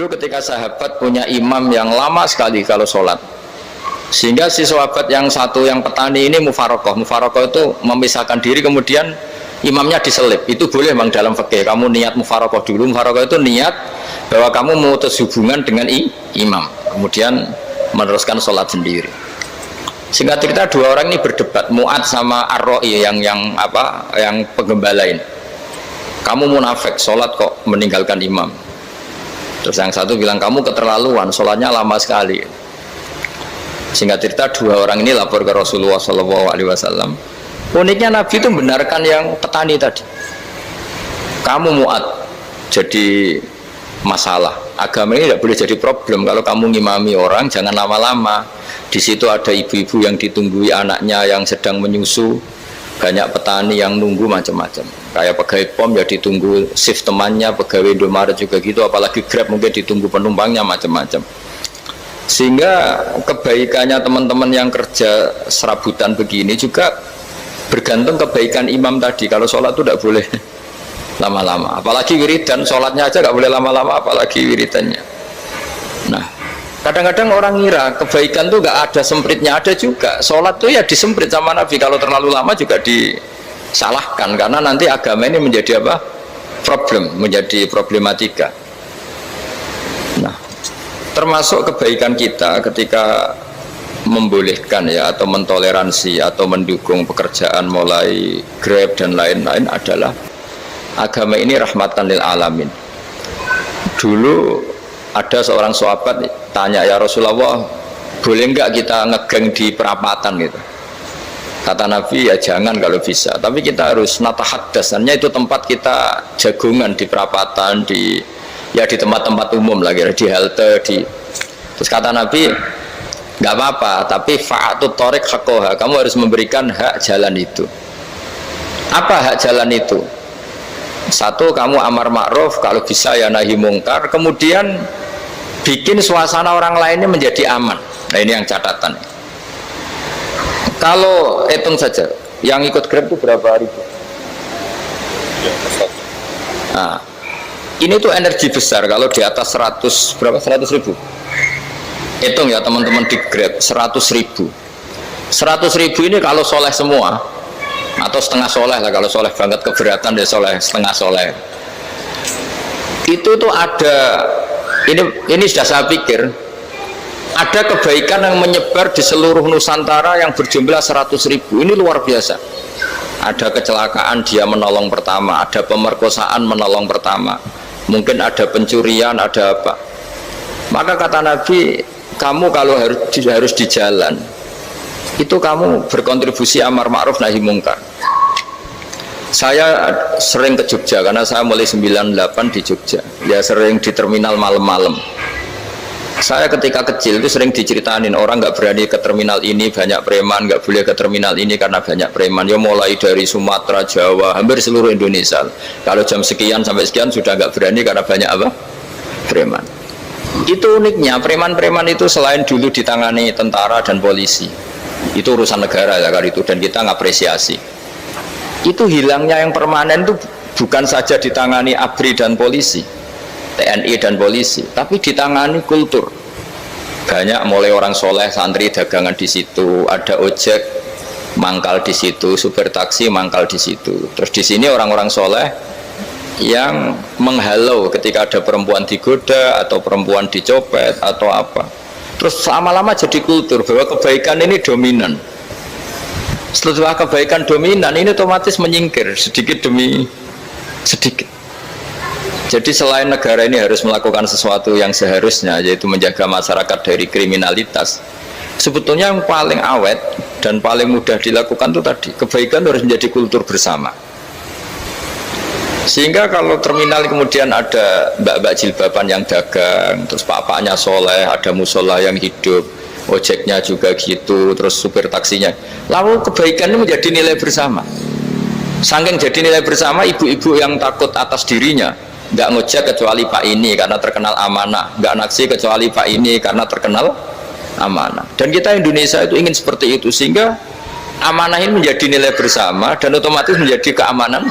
Dulu ketika sahabat punya imam yang lama sekali kalau sholat, sehingga si sahabat yang satu yang petani ini mufarokoh itu memisahkan diri, kemudian imamnya diselip. Itu boleh memang dalam fikih. Kamu niat mufarokoh dulu. Mufarokoh itu niat bahwa kamu memutus hubungan dengan imam, kemudian meneruskan sholat sendiri. Singkat cerita dua orang ini berdebat, Mu'ad sama Ar-Ra'i yang penggembala ini. Kamu munafik, sholat kok meninggalkan imam. Terus yang satu bilang, kamu keterlaluan, sholatnya lama sekali. Singkat cerita dua orang ini lapor ke Rasulullah SAW. Uniknya Nabi itu membenarkan yang petani tadi. Kamu Mu'ad jadi masalah. Agama ini tidak boleh jadi problem. Kalau kamu ngimami orang, jangan lama-lama. Di situ ada ibu-ibu yang ditunggui anaknya yang sedang menyusu, banyak petani yang nunggu macam-macam. Kayak pegawai POM ya ditunggu shift temannya, pegawai Indomaret juga gitu, apalagi Grab mungkin ditunggu penumpangnya macam-macam. Sehingga kebaikannya teman-teman yang kerja serabutan begini juga bergantung kebaikan imam tadi. Kalau sholat itu tidak boleh lama-lama, apalagi wiridan, sholatnya aja nggak boleh lama-lama, apalagi wiridannya. Nah, kadang-kadang orang ngira kebaikan tuh nggak ada sempritnya, ada juga. Sholat tuh ya disemprit sama Nabi, kalau terlalu lama juga disalahkan, karena nanti agama ini menjadi apa? Problem, menjadi problematika. Nah, termasuk kebaikan kita ketika membolehkan ya, atau mentoleransi atau mendukung pekerjaan mulai Grab dan lain-lain adalah agama ini rahmatan lil alamin. Dulu ada seorang sahabat tanya, ya Rasulullah, boleh enggak kita ngegeng di perapatan gitu? Kata Nabi, ya jangan kalau bisa, tapi kita harus natahaddasannya, itu tempat kita jagungan di perapatan, di tempat-tempat umum lagi, di halte, terus kata Nabi, nggak apa-apa, tapi fa'atut thoriq haqqaha, kamu harus memberikan hak jalan itu. Apa hak jalan itu? Satu, kamu amar ma'ruf, kalau bisa ya nahi mungkar, kemudian bikin suasana orang lainnya menjadi aman. Nah, ini yang catatan. Kalau hitung saja, yang ikut Grab itu berapa ribu? Nah, ini tuh energi besar kalau di atas 100 ribu. Hitung ya teman-teman di Grab, 100 ribu. 100 ribu ini kalau soleh semua, atau setengah soleh lah, kalau soleh banget keberatan dia soleh setengah soleh. Itu tuh ada, ini sudah saya pikir, ada kebaikan yang menyebar di seluruh Nusantara yang berjumlah 100 ribu. Ini luar biasa. Ada kecelakaan dia menolong pertama, ada pemerkosaan menolong pertama, mungkin ada pencurian, ada apa. Maka kata Nabi, kamu kalau harus di jalan itu kamu berkontribusi amar ma'ruf nahi mungkar. Saya sering ke Jogja karena saya mulai 98 di Jogja, ya sering di terminal malam-malam. Saya ketika kecil itu sering diceritain orang nggak berani ke terminal ini banyak preman, nggak boleh ke terminal ini karena banyak preman. Ya mulai dari Sumatera, Jawa, hampir seluruh Indonesia. Kalau jam sekian sampai sekian sudah nggak berani karena banyak apa? Preman. Itu uniknya, preman-preman itu selain dulu ditangani tentara dan polisi, itu urusan negara ya kali itu, dan kita ngapresiasi. Itu hilangnya yang permanen itu bukan saja ditangani ABRI dan polisi, TNI dan polisi, tapi ditangani kultur. Banyak mulai orang soleh, santri dagangan di situ, ada ojek mangkal di situ, supir taksi mangkal di situ. Terus di sini orang-orang soleh yang menghalau ketika ada perempuan digoda atau perempuan dicopet atau apa. Terus lama-lama jadi kultur bahwa kebaikan ini dominan. Setelah kebaikan dominan ini otomatis menyingkir sedikit demi sedikit. Jadi selain negara ini harus melakukan sesuatu yang seharusnya, yaitu menjaga masyarakat dari kriminalitas, sebetulnya yang paling awet dan paling mudah dilakukan itu tadi, kebaikan harus menjadi kultur bersama. Sehingga kalau terminal kemudian ada mbak-mbak jilbaban yang dagang, terus bapaknya soleh, ada musola yang hidup, ojeknya juga gitu, terus supir taksinya, lalu kebaikan ini menjadi nilai bersama. Saking jadi nilai bersama, ibu-ibu yang takut atas dirinya nggak ngojek kecuali Pak ini karena terkenal amanah, nggak naksi kecuali Pak ini karena terkenal amanah. Dan kita Indonesia itu ingin seperti itu, sehingga amanah ini menjadi nilai bersama dan otomatis menjadi keamanan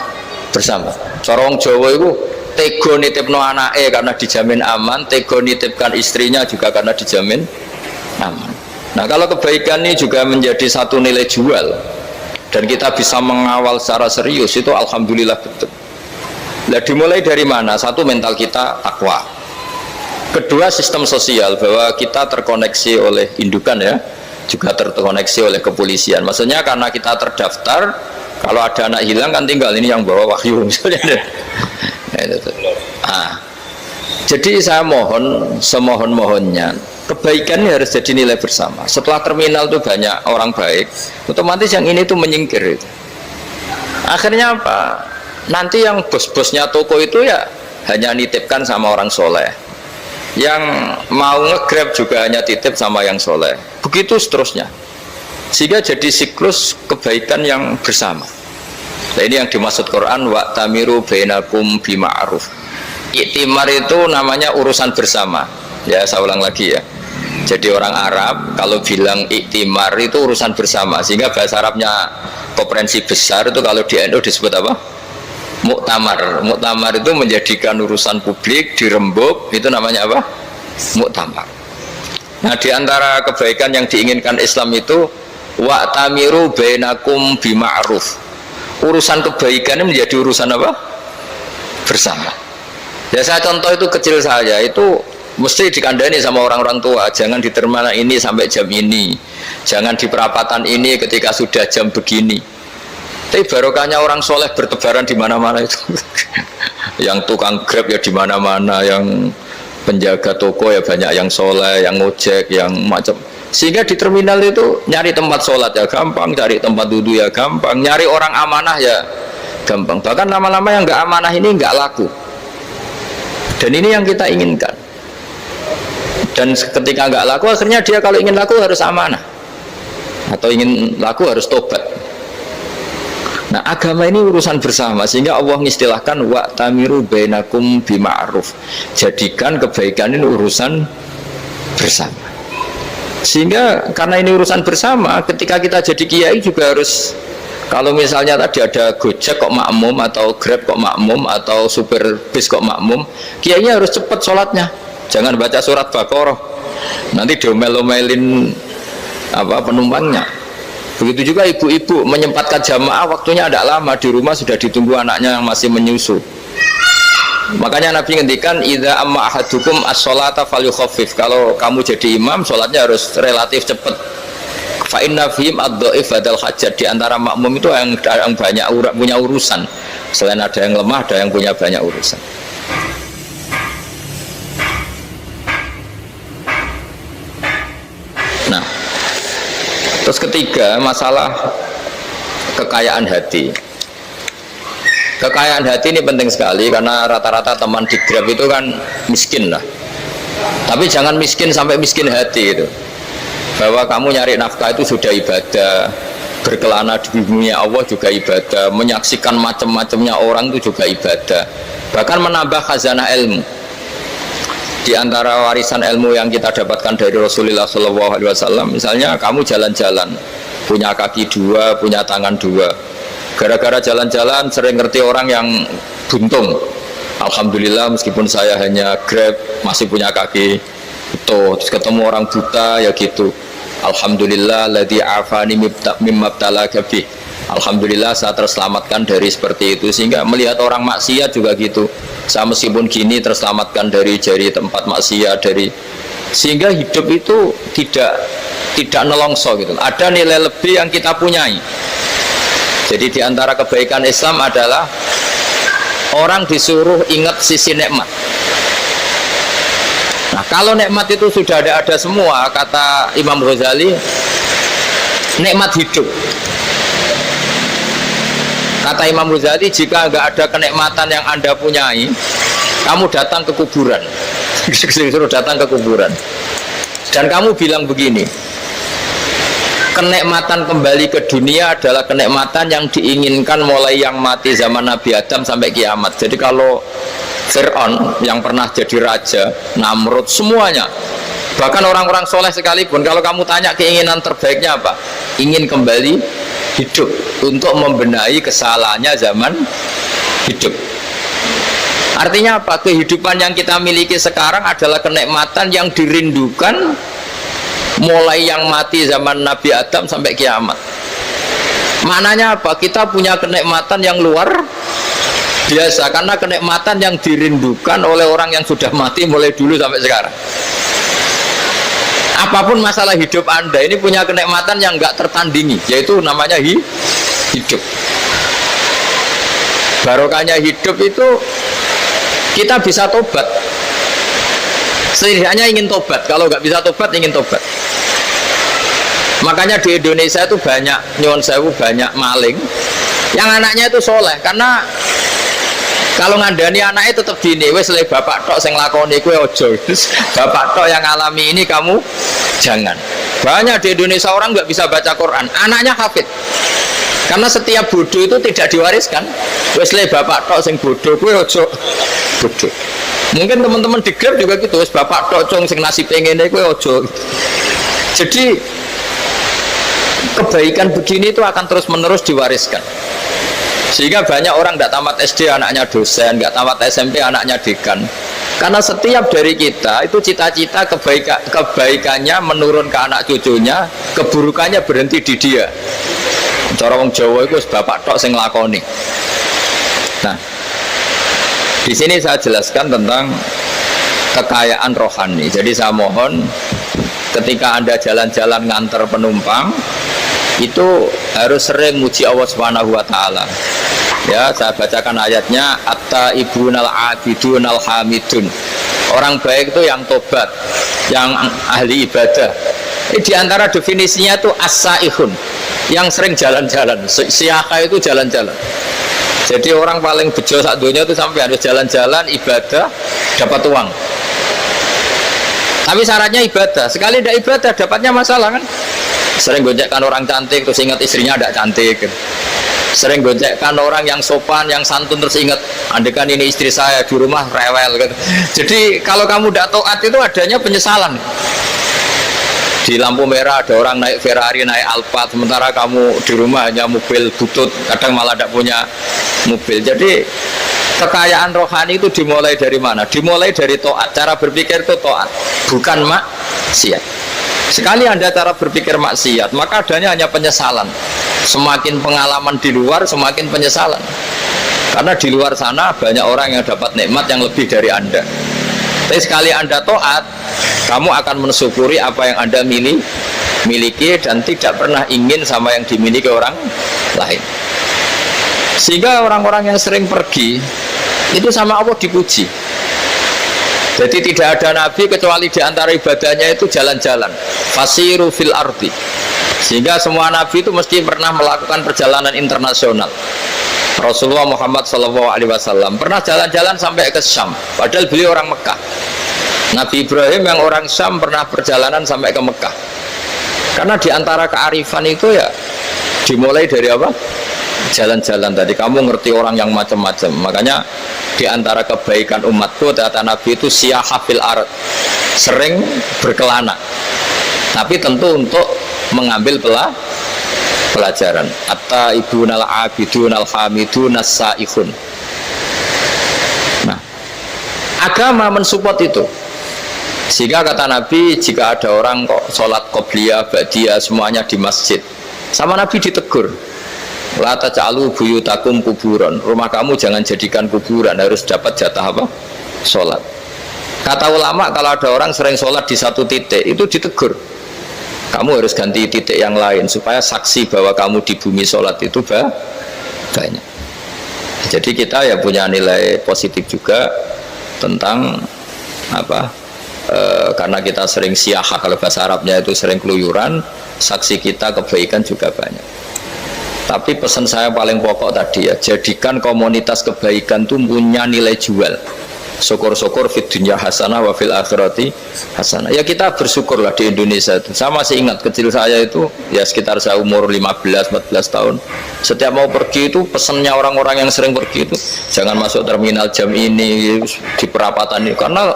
bersama. Cara wong Jawa itu tego nitipno anake karena dijamin aman, tego nitipkan istrinya juga karena dijamin aman. Nah, kalau kebaikan ini juga menjadi satu nilai jual dan kita bisa mengawal secara serius, itu alhamdulillah betul. Nah, dimulai dari mana? Satu, mental kita takwa. Kedua, sistem sosial, bahwa kita terkoneksi oleh indukan ya, juga terkoneksi oleh kepolisian. Maksudnya karena kita terdaftar, kalau ada anak hilang kan tinggal ini yang bawa wahyu misalnya. Nah, jadi saya mohon, semohon-mohonnya, kebaikan ini harus jadi nilai bersama. Setelah terminal itu banyak orang baik, otomatis yang ini tuh menyingkir itu. Akhirnya apa? Nanti yang bos-bosnya toko itu ya hanya nitipkan sama orang soleh, yang mau nge-grab juga hanya titip sama yang soleh, begitu seterusnya, sehingga jadi siklus kebaikan yang bersama. Nah, ini yang dimaksud Quran, wa'tamiru bainakum bima'ruf. Iktimar itu namanya urusan bersama ya, saya ulang lagi ya. Jadi orang Arab kalau bilang iktimar itu urusan bersama, sehingga bahasa Arabnya konferensi besar itu kalau di NU disebut apa? Muktamar. Muktamar itu menjadikan urusan publik dirembuk, itu namanya apa? Muktamar. Nah, di antara kebaikan yang diinginkan Islam itu wa'tamiru bainakum bima'ruf. Urusan kebaikan ini menjadi urusan apa? Bersama. Ya, saya contoh itu kecil saja, itu mesti dikandani sama orang-orang tua, jangan di terminal ini sampai jam ini, jangan di perapatan ini ketika sudah jam begini. Tapi barokahnya orang soleh bertebaran di mana-mana itu. Yang tukang grab ya di mana-mana, yang penjaga toko ya banyak yang soleh, yang ngojek, yang macam. Sehingga di terminal itu nyari tempat sholat ya gampang, cari tempat duduk ya gampang, nyari orang amanah ya gampang. Bahkan lama-lama yang nggak amanah ini nggak laku. Dan ini yang kita inginkan. Dan ketika nggak laku, akhirnya dia kalau ingin laku harus amanah, atau ingin laku harus tobat. Nah, agama ini urusan bersama, sehingga Allah mengistilahkan wa'tamiru bainakum bima'ruf. Jadikan kebaikan ini urusan bersama. Sehingga karena ini urusan bersama, ketika kita jadi kiai juga harus, kalau misalnya tadi ada Gojek kok makmum, atau Grab kok makmum, atau supir bis kok makmum, kiainya harus cepat sholatnya. Jangan baca surat Baqarah, nanti diomel-omelin apa penumpangnya. Begitu juga ibu-ibu menyempatkan jamaah, waktunya tidak lama, di rumah sudah ditunggu anaknya yang masih menyusu. Makanya Nabi ngendikan idza amma ahadukum as-sholata falyukhaffif. Kalau kamu jadi imam, sholatnya harus relatif cepat. Fa inna fihim ad-dhaif badal hajat. Di antara makmum itu yang banyak punya urusan. Selain ada yang lemah, ada yang punya banyak urusan. Nah, terus ketiga, masalah kekayaan hati. Kekayaan hati ini penting sekali, karena rata-rata teman di Grab itu kan miskin lah. Tapi jangan miskin sampai miskin hati itu. Bahwa kamu nyari nafkah itu sudah ibadah, berkelana di dunia Allah juga ibadah, menyaksikan macam-macamnya orang itu juga ibadah. Bahkan menambah khazanah ilmu. Di antara warisan ilmu yang kita dapatkan dari Rasulullah SAW, misalnya kamu jalan-jalan, punya kaki dua, punya tangan dua. Gara-gara jalan-jalan sering ngerti orang yang buntung. Alhamdulillah meskipun saya hanya Grab masih punya kaki itu. Terus ketemu orang buta ya gitu. Alhamdulillah ladzi afani mimma btalaka bih. Alhamdulillah saya terselamatkan dari seperti itu. Sehingga melihat orang maksiat juga gitu. Saya meskipun gini terselamatkan dari jari tempat maksiat, dari, sehingga hidup itu tidak nelongso gitu. Ada nilai lebih yang kita punyai. Jadi di antara kebaikan Islam adalah orang disuruh ingat sisi nikmat. Nah, kalau nikmat itu sudah ada semua, kata Imam Ghazali, nikmat hidup. Kata Imam Ghazali, jika nggak ada kenikmatan yang Anda punyai, kamu datang ke kuburan. Disuruh datang ke kuburan. Dan kamu bilang begini, kenikmatan kembali ke dunia adalah kenikmatan yang diinginkan mulai yang mati zaman Nabi Adam sampai kiamat. Jadi kalau Fir'aun yang pernah jadi raja, Namrud, semuanya, bahkan orang-orang soleh sekalipun, kalau kamu tanya keinginan terbaiknya apa? Ingin kembali hidup untuk membenahi kesalahannya zaman hidup. Artinya apa? Kehidupan yang kita miliki sekarang adalah kenikmatan yang dirindukan mulai yang mati zaman Nabi Adam sampai kiamat. Maknanya apa? Kita punya kenikmatan yang luar biasa karena kenikmatan yang dirindukan oleh orang yang sudah mati mulai dulu sampai sekarang. Apapun masalah hidup Anda ini punya kenikmatan yang nggak tertandingi, yaitu namanya hidup. Barokahnya hidup itu kita bisa tobat. Setidaknya ingin tobat. Kalau nggak bisa tobat, ingin tobat. Makanya di Indonesia itu banyak nyuwun sewu, banyak maling yang anaknya itu soleh. Karena kalau ngandani anaknya tetap gini, wes le bapak tok sing lakoni kowe ojo. Bapak tok yang alami ini kamu jangan. Banyak di Indonesia orang nggak bisa baca Quran, anaknya hafid. Karena setiap bodoh itu tidak diwariskan. Wes le bapak tok sing bodoh kowe ojo bodoh. Mungkin teman-teman di Grab juga gitu, wes bapak tok cung sing nasi pengene kowe ojo. Jadi kebaikan begini itu akan terus-menerus diwariskan. Sehingga banyak orang tidak tamat SD anaknya dosen, nggak tamat SMP anaknya dekan. Karena setiap dari kita itu cita-cita kebaikannya menurun ke anak cucunya, keburukannya berhenti di dia. Cara wong Jawa itu bapak tok sing lakoni. Nah, di sini saya jelaskan tentang kekayaan rohani. Jadi saya mohon ketika Anda jalan-jalan nganter penumpang itu harus sering muji Allah Subhanahu wa taala. Ya, saya bacakan ayatnya, at-taibunal abidunal hamidun. Orang baik itu yang tobat, yang ahli ibadah. Di antara definisinya itu as-saihun, yang sering jalan-jalan. Siaka itu jalan-jalan. Jadi orang paling bejo sak dunia itu sampai harus jalan-jalan ibadah dapat uang. Tapi syaratnya ibadah. Sekali tidak ibadah dapatnya masalah kan? Sering gonjekkan orang cantik terus ingat istrinya tidak cantik. Sering gonjekkan orang yang sopan, yang santun terus ingat andekan ini istri saya di rumah rewel gitu. Jadi kalau kamu tidak taat itu adanya penyesalan. Di lampu merah ada orang naik Ferrari, naik Alphard, sementara kamu di rumah hanya mobil butut, kadang malah tidak punya mobil. Jadi kekayaan rohani itu dimulai dari mana? Dimulai dari taat. Cara berpikir itu taat, bukan maksiat. Sekali Anda cara berpikir maksiat, maka adanya hanya penyesalan. Semakin pengalaman di luar, semakin penyesalan. Karena di luar sana banyak orang yang dapat nikmat yang lebih dari Anda. Tapi sekali Anda taat, kamu akan mensyukuri apa yang Anda miliki dan tidak pernah ingin sama yang dimiliki orang lain. Sehingga orang-orang yang sering pergi itu sama Allah dipuji. Jadi tidak ada nabi kecuali di antara ibadahnya itu jalan-jalan. Fasiru fil ardi. Sehingga semua nabi itu mesti pernah melakukan perjalanan internasional. Rasulullah Muhammad SAW pernah jalan-jalan sampai ke Syam, padahal beliau orang Mekah. Nabi Ibrahim yang orang Syam pernah perjalanan sampai ke Mekah. Karena di antara kearifan itu ya dimulai dari apa? Jalan-jalan. Tadi kamu ngerti orang yang macam-macam. Makanya di antara kebaikan umatku kata Nabi itu siyahah fil ard, sering berkelana. Tapi tentu untuk mengambil pelajaran. At-taibunal abidunal hamidun as-saihun. Nah, agama mensupport itu. Sehingga kata Nabi, jika ada orang kok sholat qobliyah, ba'diyah semuanya di masjid, sama Nabi ditegur, la taj'alu buyutakum kuburan. Rumah kamu jangan jadikan kuburan, harus dapat jatah apa? Sholat. Kata ulama, kalau ada orang sering sholat di satu titik, itu ditegur. Kamu harus ganti titik yang lain supaya saksi bahwa kamu di bumi sholat itu banyak. Jadi kita ya punya nilai positif juga tentang apa? Karena kita sering siyahah, kalau bahasa Arabnya itu sering keluyuran, saksi kita kebaikan juga banyak. Tapi pesan saya paling pokok tadi ya, jadikan komunitas kebaikan itu punya nilai jual. Syukur-syukur fid dunya hasanah wa fil akhirati hasanah. Ya kita bersyukurlah di Indonesia itu. Saya masih ingat kecil saya itu ya sekitar saya umur 15-14 tahun. Setiap mau pergi itu pesannya orang-orang yang sering pergi itu jangan masuk terminal jam ini di perapatan ini, karena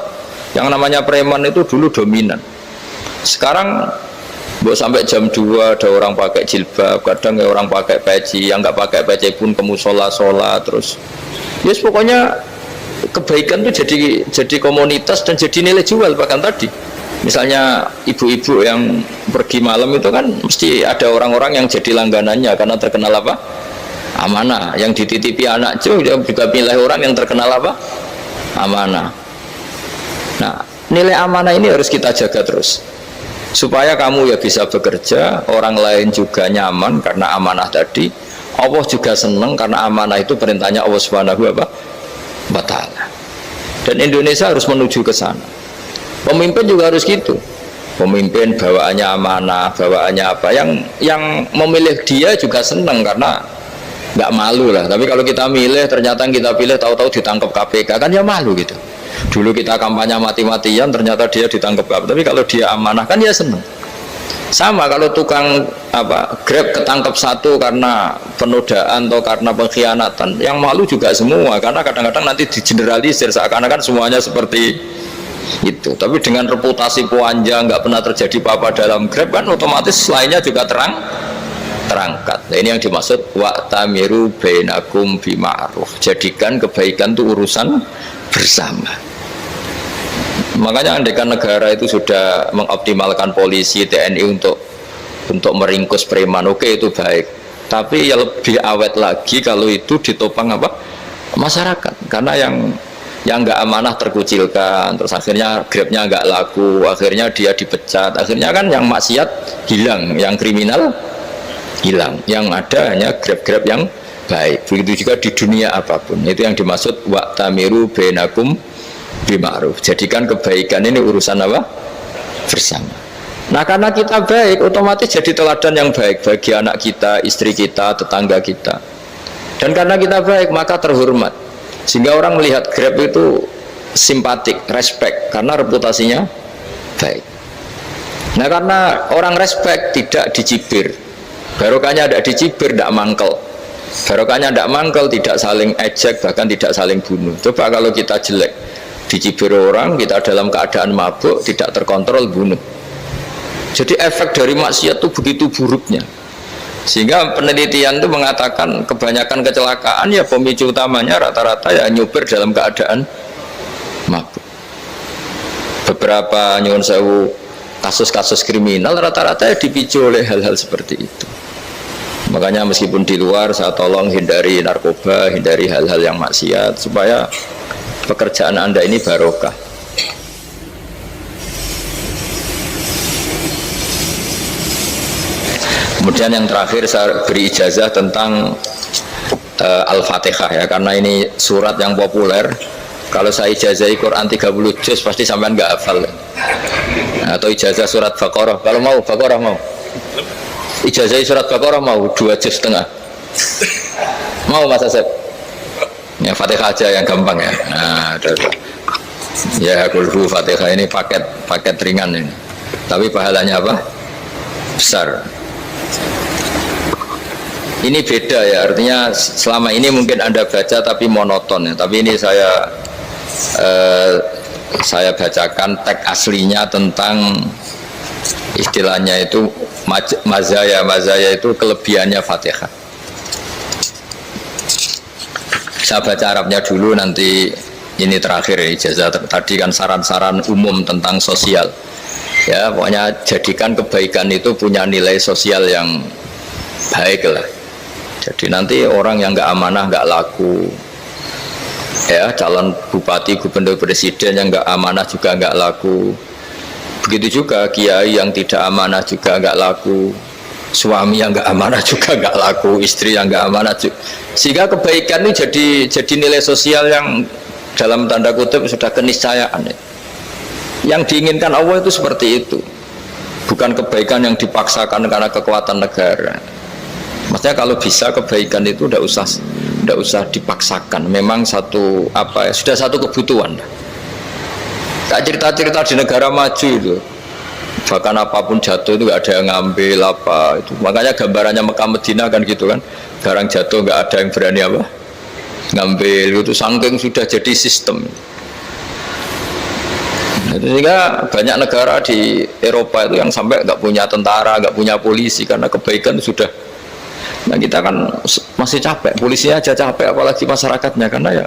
yang namanya preman itu dulu dominan. Sekarang sampai jam 2 ada orang pakai jilbab, kadang ya orang pakai peci, yang nggak pakai peci pun ke musola sholat terus. Yes, pokoknya kebaikan itu jadi komunitas dan jadi nilai jual. Bahkan tadi misalnya ibu-ibu yang pergi malam itu kan mesti ada orang-orang yang jadi langganannya karena terkenal apa? Amanah. Yang dititipi anak juga pilih orang yang terkenal apa? Amanah. Nah, nilai amanah ini harus kita jaga terus supaya kamu ya bisa bekerja, orang lain juga nyaman karena amanah tadi, Allah juga senang karena amanah itu perintahnya Allah Subhanahu wa ta'ala. Dan Indonesia harus menuju ke sana. Pemimpin juga harus gitu. Pemimpin bawaannya amanah, bawaannya apa, yang memilih dia juga senang karena nggak malu lah. Tapi kalau kita milih, ternyata kita pilih tahu-tahu ditangkap KPK, kan ya malu gitu. Dulu kita kampanye mati-matian, ternyata dia ditangkap KPK. Tapi kalau dia amanah kan ya senang. Sama kalau tukang Grab ketangkap satu karena penodaan atau karena pengkhianatan, yang malu juga semua, karena kadang-kadang nanti digeneralisir seakan-akan semuanya seperti itu. Tapi dengan reputasi panjang, nggak pernah terjadi apa-apa dalam Grab, kan otomatis lainnya juga terangkat. Nah, ini yang dimaksud wa'tamiru bainakum bima'ruf. Jadikan kebaikan itu urusan bersama. Makanya andaikan negara itu sudah mengoptimalkan polisi, TNI untuk meringkus preman, oke, itu baik. Tapi ya lebih awet lagi kalau itu ditopang masyarakat. Karena yang nggak amanah terkucilkan, terus akhirnya Grabnya nggak laku, akhirnya dia dipecat, akhirnya kan yang maksiat hilang, yang kriminal hilang, yang ada hanya Grab yang baik. Begitu juga di dunia apapun. Itu yang dimaksud wa'tamiru bainakum bima'ruf. Jadikan kebaikan ini urusan bersama. Nah, karena kita baik, otomatis jadi teladan yang baik bagi anak kita, istri kita, tetangga kita. Dan karena kita baik, maka terhormat. Sehingga orang melihat Grab itu simpatik, respect, karena reputasinya baik. Nah, karena orang respect, tidak dicibir. Barokahnya tidak dicibir, tidak mangkel. Barokahnya tidak mangkel, tidak saling ejek, bahkan tidak saling bunuh. Coba kalau kita jelek, dicibir orang, kita dalam keadaan mabuk, tidak terkontrol, bunuh. Jadi efek dari maksiat itu begitu buruknya, sehingga penelitian itu mengatakan kebanyakan kecelakaan ya pemicu utamanya rata-rata ya nyupir dalam keadaan mabuk. Beberapa nyuwun sewu kasus-kasus kriminal rata-rata ya dipicu oleh hal-hal seperti itu. Makanya meskipun di luar saya tolong hindari narkoba, hindari hal-hal yang maksiat supaya pekerjaan Anda ini barokah. Kemudian yang terakhir saya beri ijazah tentang Al-Fatihah ya, karena ini surat yang populer. Kalau saya ijazahi Quran 30 juz pasti sampean nggak hafal. Atau ijazah surat Baqarah, kalau mau Baqarah mau. Ijazahi surat Baqarah mau 2 juz setengah. Mau Mas Asep? Ya Fatihah aja yang gampang ya. Nah, ya kulhu Fatihah ini paket ringan ini. Tapi pahalanya apa? Besar. Ini beda ya, artinya selama ini mungkin Anda baca tapi monoton ya. Tapi ini saya bacakan teks aslinya tentang istilahnya itu mazaya itu kelebihannya Fatihah. Saya baca Arabnya dulu, nanti ini terakhir ya, ijazah tadi kan saran-saran umum tentang sosial. Ya, pokoknya jadikan kebaikan itu punya nilai sosial yang baik lah. Jadi nanti orang yang nggak amanah nggak laku. Ya, calon bupati, gubernur, presiden yang nggak amanah juga nggak laku. Begitu juga kiai yang tidak amanah juga nggak laku. Suami yang nggak amanah juga nggak laku. Istri yang nggak amanah juga. Sehingga kebaikan ini jadi nilai sosial yang dalam tanda kutip sudah keniscayaan. Yang diinginkan Allah itu seperti itu, bukan kebaikan yang dipaksakan karena kekuatan negara. Maksudnya kalau bisa kebaikan itu tidak usah dipaksakan, memang sudah satu kebutuhan. Tak cerita-cerita di negara maju itu, bahkan apapun jatuh itu nggak ada yang ngambil apa itu. Makanya gambarannya Mekah Medina kan gitu kan, barang jatuh nggak ada yang berani ngambil itu, saking sudah jadi sistem. Sehingga banyak negara di Eropa itu yang sampai nggak punya tentara, nggak punya polisi karena kebaikan sudah. Nah kita kan masih capek, polisinya aja capek, apalagi masyarakatnya, karena ya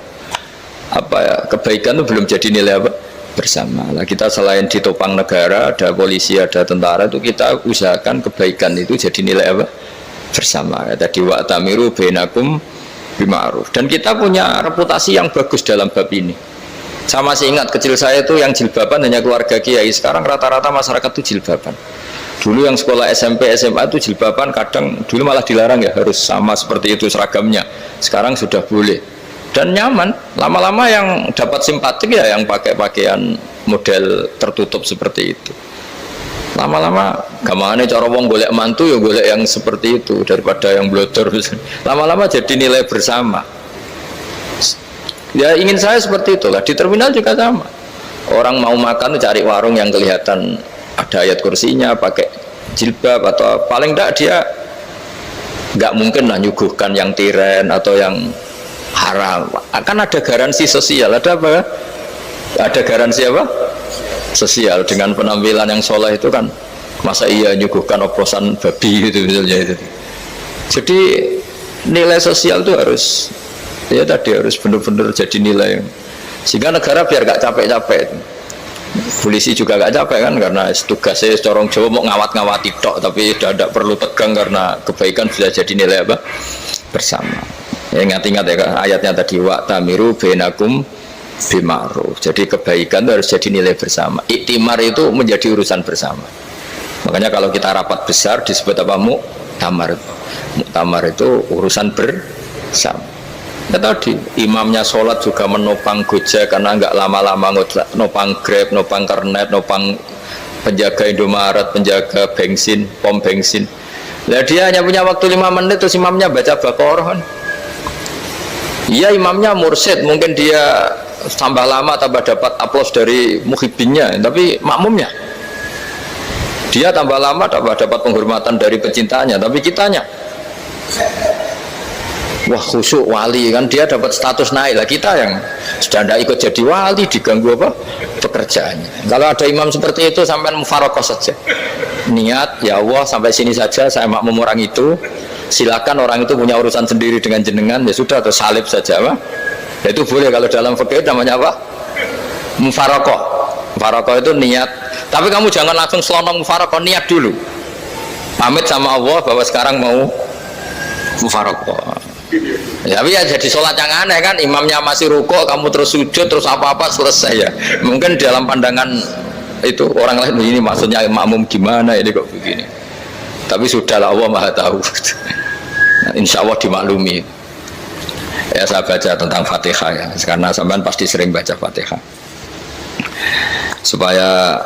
apa ya, kebaikan itu belum jadi nilai apa bersama. Lah kita selain ditopang negara, ada polisi, ada tentara, itu kita usahakan kebaikan itu jadi nilai apa bersama. Ya, tadi wa tamiru bainakum bima'ruf. Dan kita punya reputasi yang bagus dalam bab ini. Saya masih ingat kecil saya itu yang jilbaban hanya keluarga kiai. Sekarang rata-rata masyarakat itu jilbaban. Dulu yang sekolah SMP, SMA itu jilbaban kadang dulu malah dilarang ya, harus sama seperti itu seragamnya. Sekarang sudah boleh. Dan nyaman. Lama-lama yang dapat simpatik ya yang pakai pakaian model tertutup seperti itu. Lama-lama gamane cara wong golek mantu ya golek yang seperti itu daripada yang blodor. Lama-lama jadi nilai bersama. Ya ingin saya seperti itulah. Di terminal juga sama. Orang mau makan cari warung yang kelihatan ada ayat kursinya, pakai jilbab, atau paling tidak dia nggak mungkin lah nyuguhkan yang tiren atau yang haram. Akan ada garansi sosial. Ada apa? Ada garansi apa? Sosial. Dengan penampilan yang soleh itu kan, masa iya nyuguhkan oplosan babi gitu misalnya itu. Jadi nilai sosial itu harus, ya tadi harus benar-benar jadi nilai. Sehingga negara biar gak capek-capek. Polisi juga gak capek kan, karena tugasnya corong Jawa mau ngawat-ngawati tok, tapi tidak perlu tegang karena kebaikan bisa jadi nilai apa bersama. Ya, ingat-ingat ya ayatnya tadi, wa tamiru bainakum bima'ruf. Jadi kebaikan itu harus jadi nilai bersama. Iktimar itu menjadi urusan bersama. Makanya kalau kita rapat besar disebut apa? Muktamar. Muktamar itu urusan bersama. Ya tadi imamnya sholat juga menopang Gojek karena nggak lama-lama nopang Grab, nopang Kernet, nopang penjaga Indomaret, penjaga bensin, pom bensin. Nah dia hanya punya waktu 5 menit terus imamnya baca Baqarah kan. Iya imamnya mursyid, mungkin dia tambah lama tambah dapat aplaus dari muhibbinnya, tapi makmumnya dia tambah lama tambah dapat penghormatan dari pecintanya, tapi kitanya wah khusyuk wali kan, dia dapat status naik lah. Kita yang sudah tidak ikut jadi wali diganggu apa pekerjaannya. Kalau ada imam seperti itu sampai mufarokoh saja, niat ya Allah sampai sini saja saya makmum orang itu, silakan orang itu punya urusan sendiri dengan jenengan, ya sudah, atau salib saja apa ya, itu boleh. Kalau dalam fikih namanya apa? Mufarokoh. Mufarokoh itu niat, tapi kamu jangan langsung selonong mufarokoh, niat dulu pamit sama Allah bahwa sekarang mau mufarokoh. Ya, tapi ya jadi sholat yang aneh kan, imamnya masih rukuk, kamu terus sujud, terus apa-apa selesai ya. Mungkin dalam pandangan itu orang lain begini, maksudnya makmum gimana ini kok begini. Tapi sudahlah, Allah Maha tahu. Nah, insya Allah dimaklumi. Ya saya baca tentang Fatihah ya, karena sampean pasti sering baca Fatihah. Supaya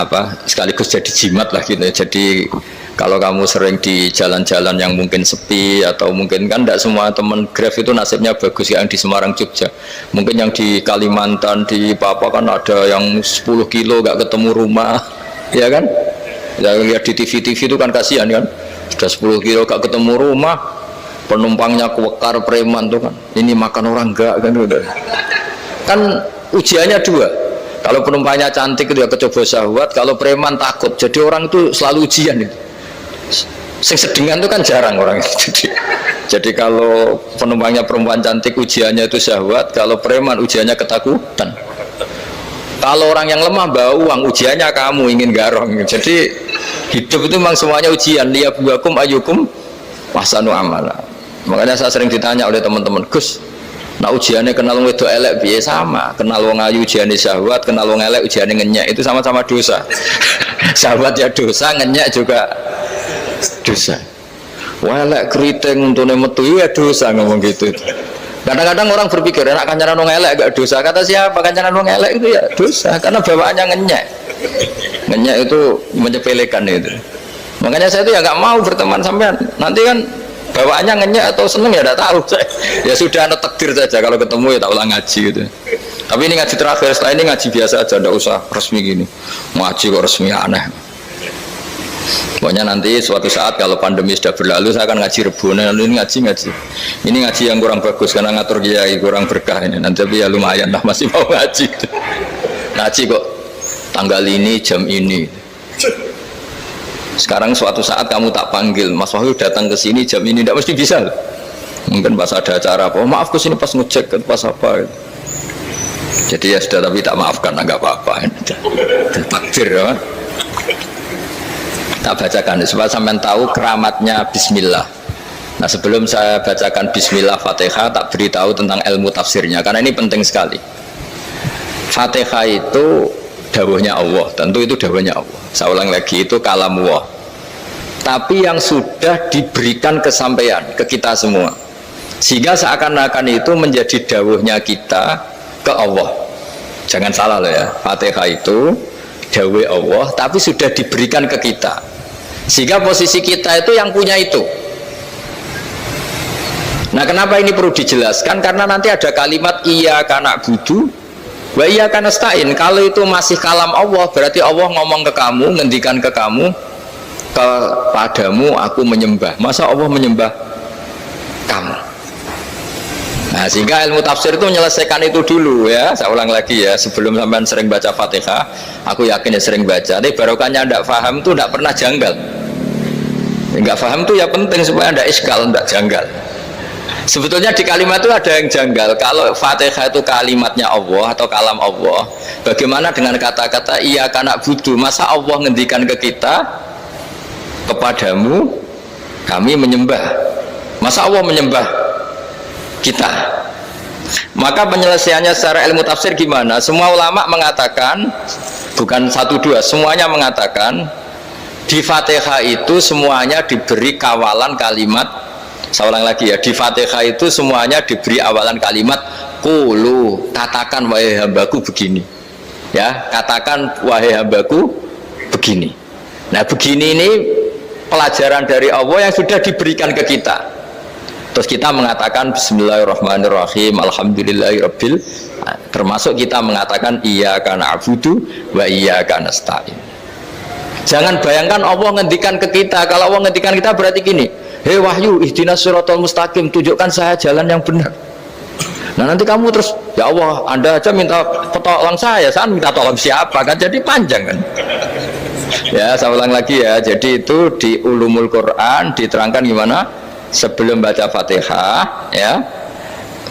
apa? Sekaligus jadi jimat lah gitu. Jadi kalau kamu sering di jalan-jalan yang mungkin sepi, atau mungkin kan tidak semua teman Grab itu nasibnya bagus yang di Semarang Jogja, mungkin yang di Kalimantan di Papua kan ada yang 10 kilo gak ketemu rumah ya kan, ya lihat di TV itu kan kasihan kan, sudah 10 kilo gak ketemu rumah, penumpangnya kuwekar preman tuh kan, ini makan orang enggak kan, udah kan ujiannya dua. Kalau penumpangnya cantik itu ya kecoba syahwat, kalau preman takut. Jadi orang itu selalu ujian itu. Sing sedengan itu kan jarang orang itu. Jadi kalau penumpangnya perempuan cantik ujiannya itu syahwat, kalau preman ujiannya ketakutan. Kalau orang yang lemah bawa uang ujiannya kamu ingin garong. Jadi hidup itu memang semuanya ujian. Liyabluwakum ayyukum ahsanu amala. Makanya saya sering ditanya oleh teman-teman, Gus, nah ujiannya kenal wong wedok elek piye? Sama, kenal wong ayu ujiannya syahwat, kenal wong elek ujiannya ngenyek, itu sama-sama dosa. Syahwat ya dosa, ngenyek juga dosa. Wah elek keriting untune metu ya dosa, ngomong gitu. Kadang-kadang orang berpikir enak kancanan wong elek gak dosa. Kata siapa? Kancanan wong elek itu ya dosa, karena bawaannya ngenyek. Ngenyek itu menyepelekan itu. Makanya saya itu ya gak mau berteman sampean. Nanti kan bawaannya ngenyek atau seneng ya tidak tahu. Ya sudah, ada takdir saja, kalau ketemu ya tak ulang ngaji gitu. Tapi ini ngaji terakhir, setelah ini ngaji biasa aja, tidak usah resmi gini. Ngaji kok resmi aneh. Pokoknya nanti suatu saat kalau pandemi sudah berlalu saya akan ngaji Rebonan. Ini ngaji ini ngaji yang kurang bagus karena ngatur kiai kurang berkah ini nanti, tapi ya lumayan lah, masih mau ngaji. Ngaji kok tanggal ini jam ini. Sekarang suatu saat kamu tak panggil, Mas Wahyu datang ke sini jam ini, tidak mesti bisa. Mungkin pas ada acara apa, oh, maaf ke sini pas ngecek pas apa gitu. Jadi ya sudah, tapi tak maafkan, enggak apa-apa. Takdir ya. Tak bacakan supaya sampean tahu keramatnya bismillah. Nah, sebelum saya bacakan bismillah Fatihah, tak beritahu tentang ilmu tafsirnya karena ini penting sekali. Fatihah itu dawuhnya Allah, tentu itu dawuhnya Allah. Saya ulang lagi, itu kalamullah. Tapi yang sudah diberikan kesampaian ke kita semua. Sehingga seakan-akan itu menjadi dawuhnya kita ke Allah. Jangan salah loh ya, Fatihah itu dawuh Allah tapi sudah diberikan ke kita. Sehingga posisi kita itu yang punya itu. Nah, kenapa ini perlu dijelaskan? Karena nanti ada kalimat iyyaka na'budu wa iyyaka nasta'in. Kalau itu masih kalam Allah, berarti Allah ngomong ke kamu, ngendikan ke kamu, kepadamu aku menyembah. Masa Allah menyembah kamu? Nah, sehingga ilmu tafsir itu menyelesaikan itu dulu ya. Saya ulang lagi ya, sebelum sampean sering baca Fatihah, aku yakin ya sering baca. Tapi barokahnya tidak paham tuh tidak pernah janggal. Enggak paham tuh ya penting supaya ada iskal, tidak janggal. Sebetulnya di kalimat itu ada yang janggal. Kalau Fatihah itu kalimatnya Allah atau kalam Allah, bagaimana dengan kata-kata iyyaka na'budu? Masa Allah ngendikan ke kita, kepadamu kami menyembah? Masa Allah menyembah kita? Maka penyelesaiannya secara ilmu tafsir gimana? Semua ulama mengatakan, bukan satu dua, semuanya mengatakan di Fatihah itu semuanya diberi kawalan kalimat. Saya ulang lagi ya, di Fatihah itu semuanya diberi awalan kalimat qulu, katakan wahai hambaku begini ya, katakan wahai hambaku begini. Nah, begini ini pelajaran dari Allah yang sudah diberikan ke kita. Terus kita mengatakan bismillahirrahmanirrahim, alhamdulillahirabbil, termasuk kita mengatakan iyyaka na'budu wa iyyaka nasta'in. Jangan bayangkan Allah ngendikan ke kita. Kalau Allah ngendikan kita berarti gini, hei wahyu ihdinas siratal mustaqim, tunjukkan saya jalan yang benar. Nah, nanti kamu terus, ya Allah, Anda aja minta tolong saya minta tolong siapa? Kan jadi panjang kan. Ya, saya ulang lagi ya. Jadi itu di Ulumul Quran diterangkan gimana? Sebelum baca Fatihah ya,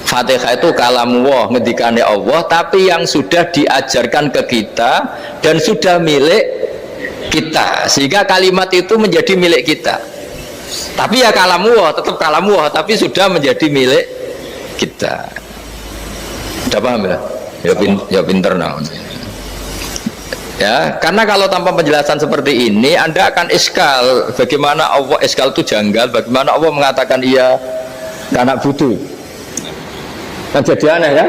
Fatihah itu kalamullah, ngendikannya Allah, tapi yang sudah diajarkan ke kita dan sudah milik kita, sehingga kalimat itu menjadi milik kita. Tapi ya kalamullah, tetap kalamullah, tapi sudah menjadi milik kita. Udah paham ya? Ya pinter nah. Ya, karena kalau tanpa penjelasan seperti ini Anda akan iskal. Bagaimana Allah, iskal itu janggal, bagaimana Allah mengatakan iya karena butuh, kan jadi aneh ya.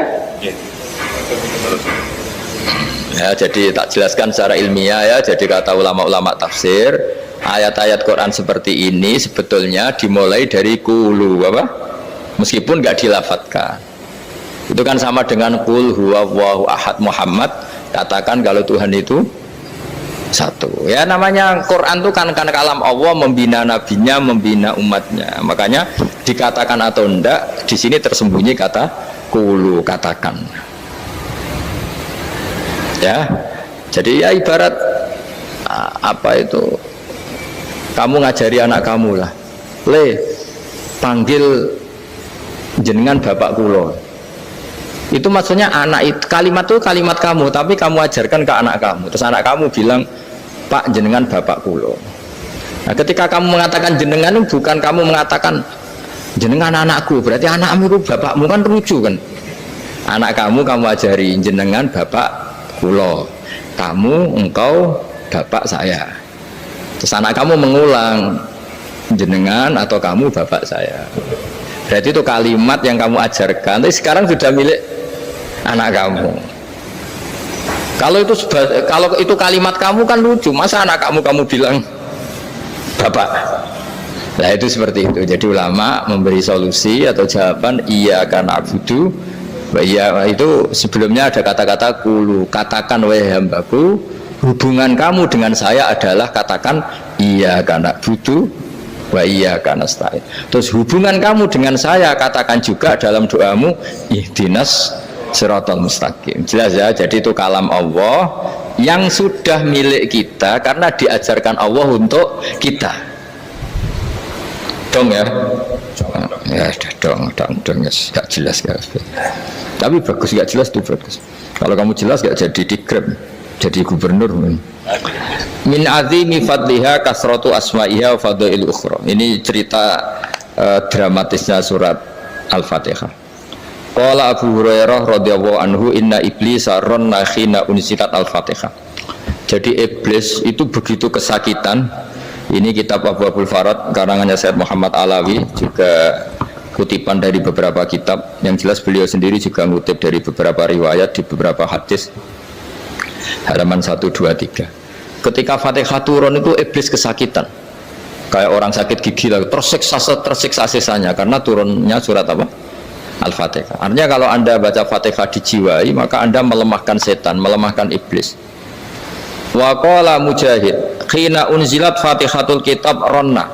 Ya, jadi tak jelaskan secara ilmiah ya. Jadi kata ulama-ulama tafsir, ayat-ayat Quran seperti ini sebetulnya dimulai dari qulu apa? Meskipun nggak dilafatkan. Itu kan sama dengan qul huwallahu ahad Muhammad, katakan kalau Tuhan itu satu. Ya, namanya Quran itu kan kalam Allah, membina nabinya, membina umatnya. Makanya dikatakan atau enggak, di sini tersembunyi kata qulu, katakan. Ya, jadi ya ibarat apa itu, kamu ngajari anak kamu lah, panggil jenengan bapak kulo. Itu maksudnya anak itu, kalimat itu kalimat kamu, tapi kamu ajarkan ke anak kamu. Terus anak kamu bilang, Pak jenengan bapak kulo. Nah, ketika kamu mengatakan jenengan, bukan kamu mengatakan jenengan anakku, berarti anakmu itu bapakmu, kan lucu kan. Anak kamu ajari jenengan bapak kulo, kamu engkau bapak saya. Terus anak kamu mengulang, jenengan atau kamu bapak saya. Berarti itu kalimat yang kamu ajarkan, tapi sekarang sudah milik anak kamu. Kalau itu kalimat kamu kan lucu, masa anak kamu bilang bapak. Nah, itu seperti itu. Jadi ulama memberi solusi atau jawaban iyyaka na'budu wa iya, itu sebelumnya ada kata-kata qulu, katakan wahai hambaku, hubungan kamu dengan saya adalah katakan iyyaka na'budu wa iyyaka nasta'in. Terus hubungan kamu dengan saya katakan juga dalam doamu ihdinas siratal mustaqim. Jelas ya, jadi itu kalam Allah yang sudah milik kita karena diajarkan Allah untuk kita. dong ya. Ya sudah dong ya, gak jelas ya. Tapi bagus, gak jelas itu bagus. Kalau kamu jelas gak jadi dikrep, jadi gubernur. Min azimi fadliha kasratu asma'iha wa fadlil ukhra. Ini cerita dramatisnya surat Al-Fatihah. Qala Abu Hurairah radhiyallahu anhu inna iblisa ranna khina unzilat Al-Fatihah. Jadi iblis itu begitu kesakitan. Ini kitab Abu Abul Farad karangannya Syed Muhammad Alawi, juga kutipan dari beberapa kitab. Yang jelas beliau sendiri juga ngutip dari beberapa riwayat di beberapa hadis. Halaman 123. Ketika Fatihah turun itu iblis kesakitan. Kayak orang sakit gigi lah, tersiksa sisanya karena turunnya surat apa? Al-Fatihah. Artinya kalau Anda baca Fatihah dijiwai, maka Anda melemahkan setan, melemahkan iblis. Wa qala Mujahid, khina unzilat Fatihatul Kitab ronna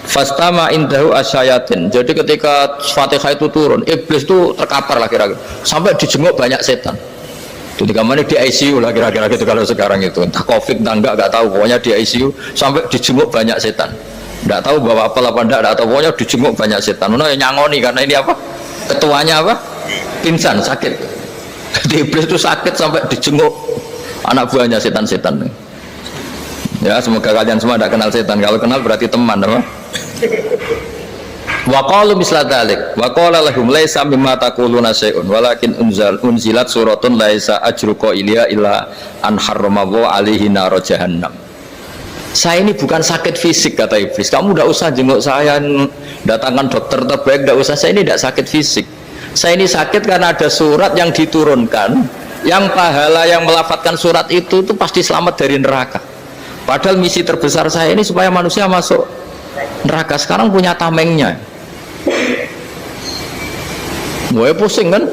fastama indahu asyayatin. Jadi ketika Fatihah itu turun, iblis itu terkapar lah kira-kira, sampai dijenguk banyak setan. Itu di kamarnya di ICU lah kira-kira gitu kalau sekarang itu. Entah Covid entah enggak tahu, pokoknya di ICU sampai dijenguk banyak setan. Enggak tahu bawa apa enggak tahu, pokoknya dijenguk banyak setan. Ono yang nyangoni karena ini apa? Ketuanya apa? Pingsan, sakit. Jadi iblis itu sakit sampai dijenguk anak buahnya setan-setan. Ya, semoga kalian semua tidak kenal setan. Kalau kenal berarti teman, apa? Wa qalu misla dzalik. Wa qala lahum laisa mimma taquluna syai'un walakin unzilat suratun laisa ajru qailiha illa an harrama alaihi nar jahannam. Saya ini bukan sakit fisik, kata iblis. Kamu tidak usah jenguk saya, datangkan dokter terbaik, tidak usah. Saya ini tidak sakit fisik. Saya ini sakit karena ada surat yang diturunkan, yang pahala yang melafatkan surat itu pasti selamat dari neraka. Padahal misi terbesar saya ini supaya manusia masuk neraka. Sekarang punya tamengnya. Gue pusing kan?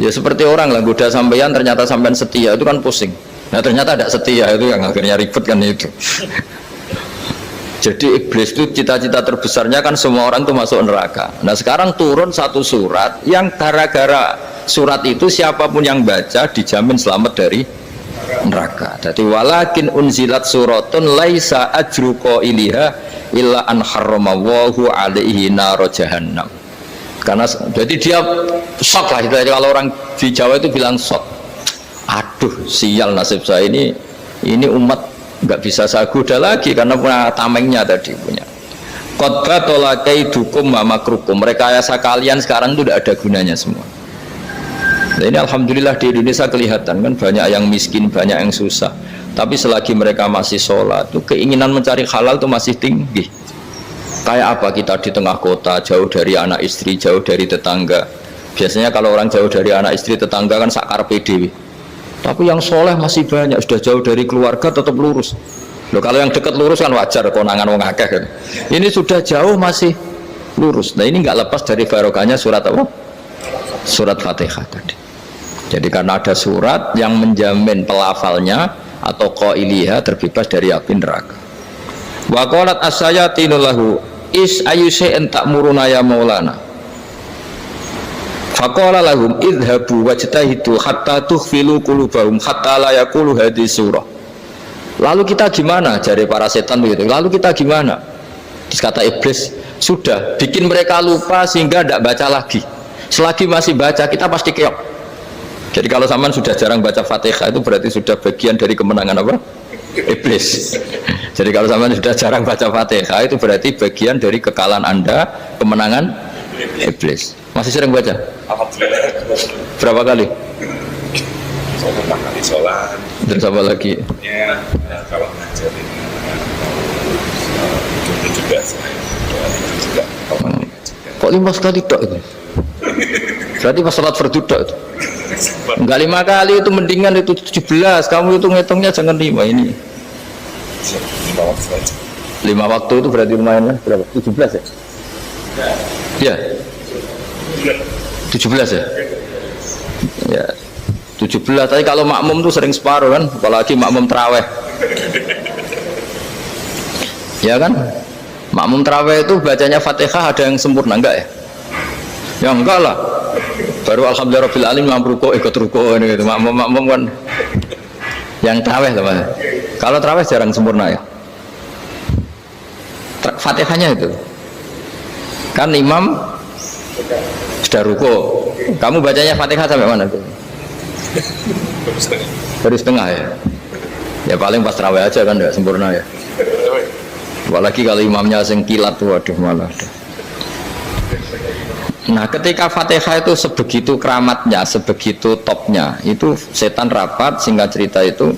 Ya seperti orang lah, goda sampean ternyata sampean setia, itu kan pusing. Nah ternyata tidak setia, itu yang akhirnya ribet kan itu. Jadi iblis itu cita-cita terbesarnya kan semua orang itu masuk neraka. Nah sekarang turun satu surat yang gara-gara surat itu siapapun yang baca dijamin selamat dari neraka. Jadi walakin unzilat suratun laisa ajru qailiha illa an harramallahu alaihi nar jahannam. Karena jadi dia shock lah, jadi kalau orang di Jawa itu bilang shock. Aduh, sial nasib saya ini umat nggak bisa saya goda lagi karena punya tamengnya tadi punya. Qad tolakaidukum wa makrukum. Rekayasa kalian sekarang itu tidak ada gunanya semua. Nah, ini alhamdulillah di Indonesia kelihatan kan banyak yang miskin, banyak yang susah. Tapi selagi mereka masih sholat, itu keinginan mencari halal itu masih tinggi. Kayak apa kita di tengah kota, jauh dari anak istri, jauh dari tetangga. Biasanya kalau orang jauh dari anak istri, tetangga kan sakar PDW. Tapi yang soleh masih banyak, sudah jauh dari keluarga tetap lurus. Loh, kalau yang dekat lurus kan wajar, konangan wong akeh kan. Ini sudah jauh masih lurus. Nah ini nggak lepas dari barokahnya surat apa? Surat Fatihah tadi. Jadi karena ada surat yang menjamin pelafalnya atau qailiha terbebas dari api neraka. Wa qalat as-sayatinu lahu is ayyusai'in ta'muruna ya maulana. Faqala lahum idhabu wajtahidu hatta tukhfilu qulubahum hatta la yaqulu hadhihi surah. Lalu kita gimana? Jari para setan begitu. Lalu kita gimana? Terus kata iblis, sudah bikin mereka lupa sehingga tidak baca lagi. Selagi masih baca kita pasti keok. Jadi kalau sampean sudah jarang baca Fatihah itu berarti sudah bagian dari kemenangan apa? Iblis. Jadi kalau sampean sudah jarang baca Fatihah itu berarti bagian dari kekalahan Anda, kemenangan iblis. Masih sering baca? Alhamdulillah. Berapa kali? Pertama kali sholat. Dan sama lagi? Ya, kalau ngajarin itu juga saya juga. Kok 5 kali tok itu? Berarti pas sholat fardu tok itu? Enggak 5 kali, itu mendingan itu 17. Kamu itu ngitungnya jangan 5 ini. 5 waktu saja. 5 waktu itu berarti lumayan lah. Berapa? 17 ya? Ya. 17 ya? Ya. 17, tapi kalau makmum tuh sering separuh kan, apalagi makmum terawih. Ya kan? Makmum terawih itu bacanya Fatihah ada yang sempurna enggak ya? Ya enggak lah. Baru alhamdulillah rabbil alamin mampu ruko ikut ruko ini gitu. Makmum kan yang terawih teman. Kalau terawih jarang sempurna ya. Fatihahnya itu. Kan imam sudah ruko, kamu bacanya Fatihah sampai mana tuh? Baru setengah ya. Ya paling pas terawih aja kan nggak sempurna ya. Apalagi kalau imamnya sing kilat, waduh malah. Nah ketika Fatihah itu sebegitu keramatnya, sebegitu topnya, itu setan rapat, singkat cerita itu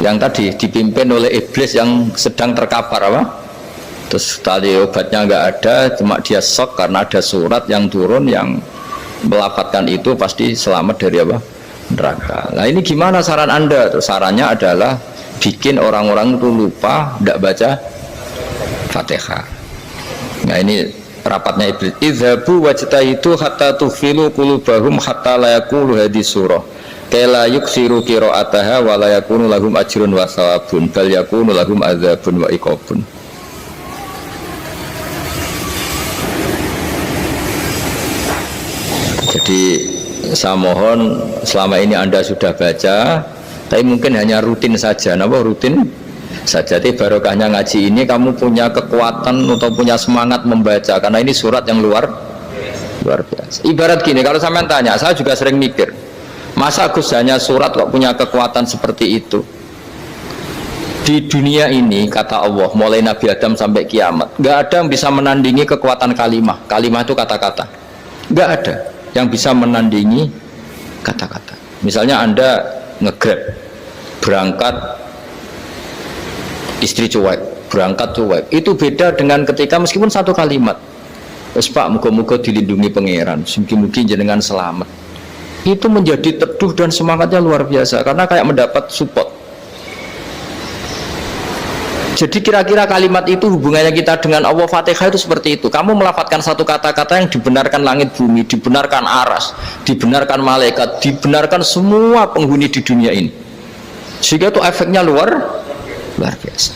yang tadi dipimpin oleh iblis yang sedang terkapar apa? Terus tadi obatnya nggak ada, cuma dia shock karena ada surat yang turun yang melafatkan itu pasti selamat dari apa? Neraka. Nah ini gimana saran Anda? Terus sarannya adalah bikin orang-orang itu lupa, tidak baca Fatihah. Nah ini rapatnya iblis. Idzabu wajtahidu hatta tufilu qulubahum hatta la yaqulu hadhihi surah. Kala yuksiru qira'ataha wa la yakunu lahum ajrun wa thawabun bal yakunu lahum adzabun wa iqabun. Jadi saya mohon selama ini Anda sudah baca, tapi mungkin hanya rutin saja. Napa rutin saja? Jadi barokahnya ngaji ini kamu punya kekuatan atau punya semangat membaca karena ini surat yang luar biasa. Ibarat gini, kalau sampean tanya, saya juga sering mikir. Masa Gus hanya surat kok punya kekuatan seperti itu? Di dunia ini kata Allah, mulai Nabi Adam sampai kiamat, nggak ada yang bisa menandingi kekuatan kalimah. Kalimah itu kata-kata. Nggak ada yang bisa menandingi kata-kata. Misalnya Anda nge-grab, berangkat istri cuek, berangkat cuek. Itu beda dengan ketika meskipun satu kalimat. Wes Pak, muga-muga dilindungi pangeran, mungkin jenengan selamat. Itu menjadi teduh dan semangatnya luar biasa karena kayak mendapat support. Jadi kira-kira kalimat itu hubungannya kita dengan Allah, Fatihah itu seperti itu. Kamu melafadzkan satu kata-kata yang dibenarkan langit bumi, dibenarkan aras, dibenarkan malaikat, dibenarkan semua penghuni di dunia ini. Sehingga itu efeknya luar biasa.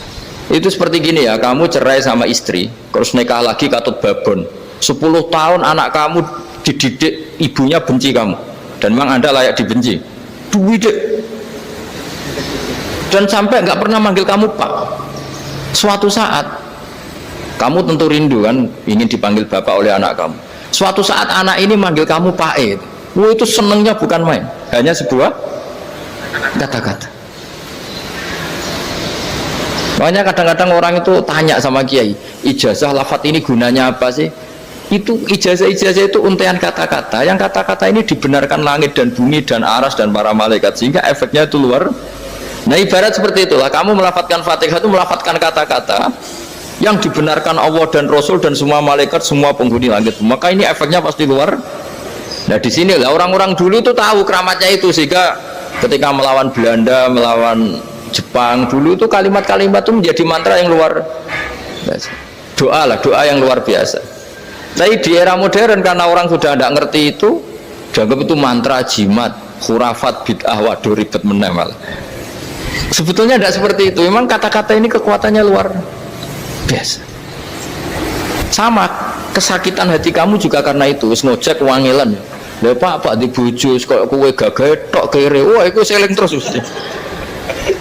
Itu seperti gini ya, kamu cerai sama istri, terus nikah lagi katut babon. 10 tahun anak kamu dididik, ibunya benci kamu. Dan memang Anda layak dibenci. Duwidek. Dan sampai nggak pernah manggil kamu Pak. Suatu saat kamu tentu rindu kan ingin dipanggil bapak oleh anak kamu. Suatu saat anak ini manggil kamu Pak E. Itu senengnya bukan main. Hanya sebuah kata-kata. Makanya kadang-kadang orang itu tanya sama kiai, ijazah lafadz ini gunanya apa sih? Itu ijazah-ijazah itu untaian kata-kata. Yang kata-kata ini dibenarkan langit dan bumi dan aras dan para malaikat, sehingga efeknya itu luar. Nah ibarat seperti itulah, kamu melafadzkan Fatihah itu melafadzkan kata-kata yang dibenarkan Allah dan Rasul dan semua malaikat, semua penghuni langit. Maka ini efeknya pasti luar. Nah di sini lah orang-orang dulu itu tahu keramatnya itu, sehingga ketika melawan Belanda, melawan Jepang dulu itu kalimat-kalimat itu menjadi mantra yang luar biasa. Doa yang luar biasa. Tapi di era modern karena orang sudah tidak ngerti itu, dianggap itu mantra, jimat, khurafat, bid'ah, waduh ribet meneh malah. Sebetulnya tidak seperti itu. Memang kata-kata ini kekuatannya luar biasa. Sama kesakitan hati kamu juga karena itu. Wis ngojek wangilan. Lha Pak di bojo kok kowe gagah tok kere. Wah, iku seling terus mesti.